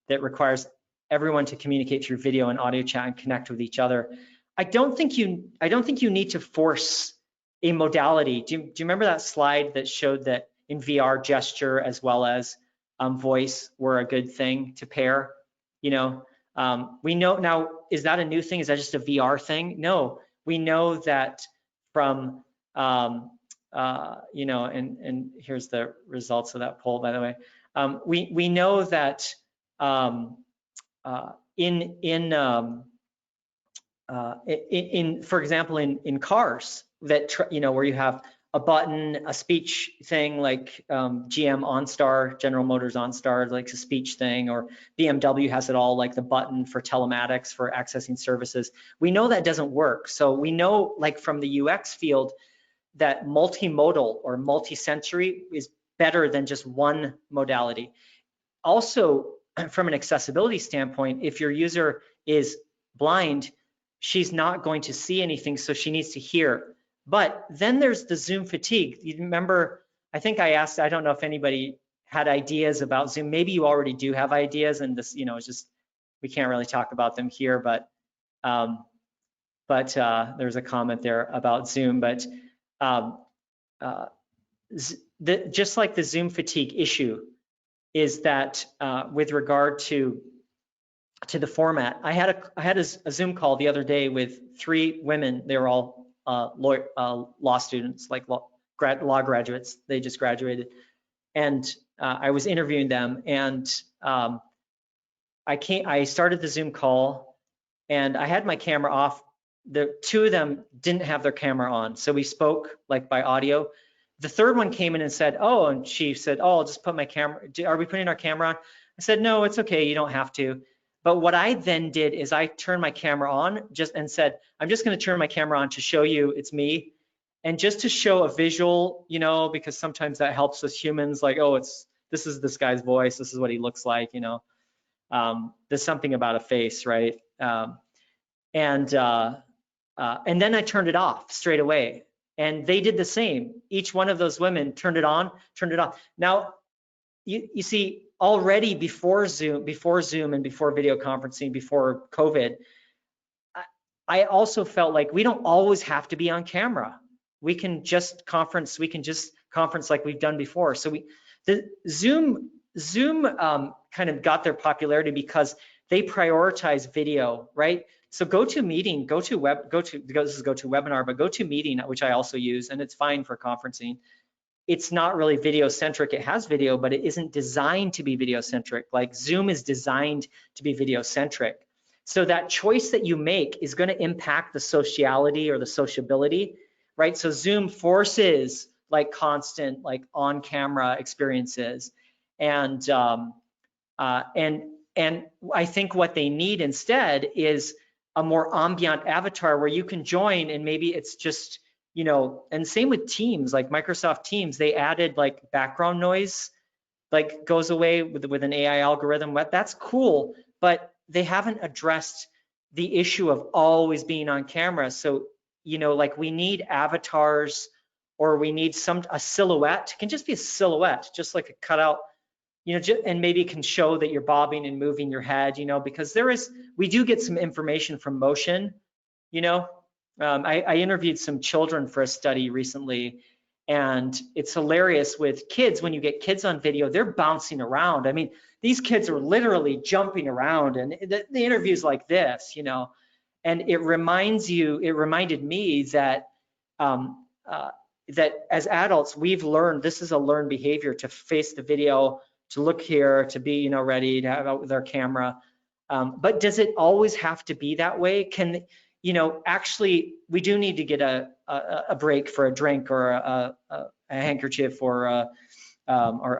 that requires everyone to communicate through video and audio chat and connect with each other? I don't think you need to force a modality. Do you remember that slide that showed that in VR, gesture as well as voice were a good thing to pair? You know, we know now, is that a new thing? Is that just a VR thing? No, we know that from you know, and here's the results of that poll, by the way. We know that for example, in cars, that, you know, where you have a button, a speech thing like GM OnStar, General Motors OnStar, like a speech thing, or BMW has it all, like the button for telematics for accessing services. We know that doesn't work. So we know, like from the UX field, that multimodal or multi-sensory is better than just one modality. Also, from an accessibility standpoint, if your user is blind, she's not going to see anything, so she needs to hear. But then there's the Zoom fatigue. You remember, I think I asked, I don't know if anybody had ideas about Zoom. Maybe you already do have ideas, and this, it's just, we can't really talk about them here, but there's a comment there about Zoom. But just like the Zoom fatigue issue is that with regard to the format, I had a Zoom call the other day with 3 women. They were all law students, like law graduates. They just graduated, and I was interviewing them, and I started the Zoom call, and I had my camera off. The 2 of them didn't have their camera on, so we spoke like by audio. The third one came in and said, "Oh," and she said, "Oh, I'll just put my camera. Are we putting our camera on?" I said, "No, it's okay. You don't have to." But what I then did is I turned my camera on and said, "I'm just going to turn my camera on to show you it's me, and just to show a visual, because sometimes that helps us humans. Like, oh, this is this guy's voice. This is what he looks like. There's something about a face, right?" And then I turned it off straight away. And they did the same. Each one of those women turned it on, turned it off. Now, you see, already before Zoom and before video conferencing, before COVID, I also felt like we don't always have to be on camera. We can just conference like we've done before. So the Zoom kind of got their popularity because they prioritize video, right? So GoToMeeting, this is GoToWebinar, but GoToMeeting, which I also use, and it's fine for conferencing. It's not really video centric. It has video, but it isn't designed to be video centric. Like Zoom is designed to be video centric. So that choice that you make is going to impact the sociality or the sociability, right? So Zoom forces like constant, like on camera experiences. And I think what they need instead is a more ambient avatar where you can join, and maybe it's just, and same with Teams, like Microsoft Teams, they added like background noise, like goes away with an AI algorithm. That's cool, but they haven't addressed the issue of always being on camera. So, like we need avatars, or we need a silhouette. It can just be a silhouette, just like a cutout, and maybe it can show that you're bobbing and moving your head, because we do get some information from motion, I interviewed some children for a study recently, and it's hilarious with kids. When you get kids on video, they're bouncing around. I mean, these kids are literally jumping around, and the interview's like this, and it reminded me that that as adults, we've learned, this is a learned behavior, to face the video, to look here, to be, ready to have out with our camera. But does it always have to be that way? Actually, we do need to get a break for a drink, or a handkerchief, or a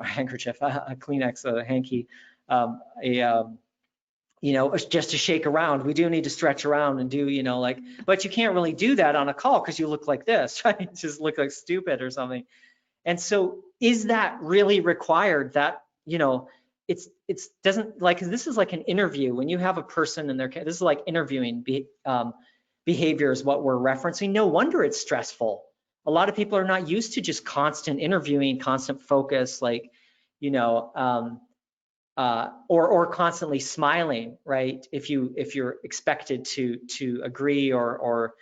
handkerchief, a Kleenex, a hanky, just to shake around. We do need to stretch around and do, but you can't really do that on a call because you look like this, right? You just look like stupid or something. And so is that really required? That, it's doesn't, like, this is like an interview. When you have a person in this is like interviewing behavior is what we're referencing. No wonder it's stressful. A lot of people are not used to just constant interviewing, constant focus, like, or constantly smiling, right? If you're expected to agree, or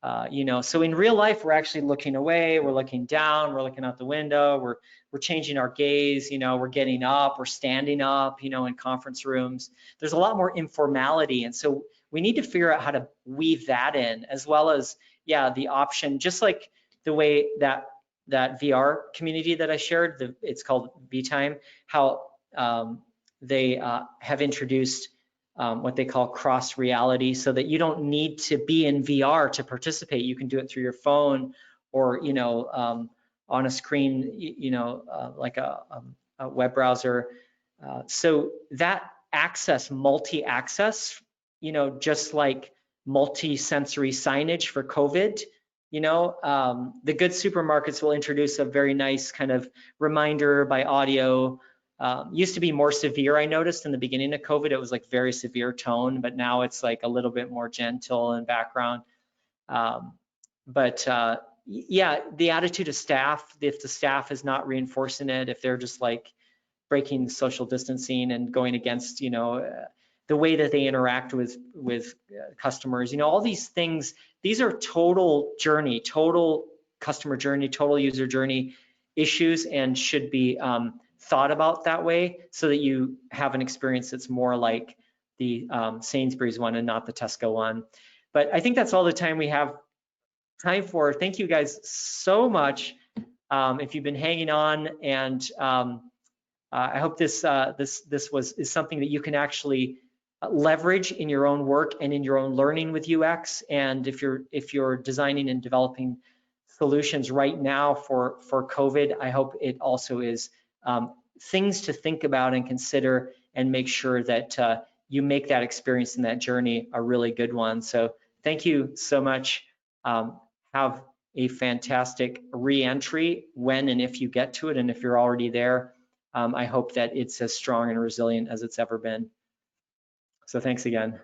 so in real life, we're actually looking away, we're looking down, we're looking out the window, we're changing our gaze, we're getting up, we're standing up, in conference rooms. There's a lot more informality, and so we need to figure out how to weave that in, as well as, the option, just like the way that VR community that I shared, it's called VTime, how they have introduced what they call cross reality, so that you don't need to be in VR to participate. You can do it through your phone, or on a screen, like a web browser. So that access, multi-access, just like multi-sensory signage for COVID, the good supermarkets will introduce a very nice kind of reminder by audio. Used to be more severe, I noticed in the beginning of COVID, it was like very severe tone, but now it's like a little bit more gentle in background. Yeah, the attitude of staff, if the staff is not reinforcing it, if they're just like breaking social distancing and going against, the way that they interact with customers, all these things, these are total customer journey, total user journey issues, and should be thought about that way, so that you have an experience that's more like the Sainsbury's one and not the Tesco one. But I think that's all the time we have time for. Thank you guys so much. If you've been hanging on, and I hope this is something that you can actually leverage in your own work and in your own learning with UX. And if you're designing and developing solutions right now for COVID, I hope it also is things to think about and consider, and make sure that you make that experience and that journey a really good one. So thank you so much. Have a fantastic re-entry when and if you get to it, and if you're already there, I hope that it's as strong and resilient as it's ever been. So thanks again.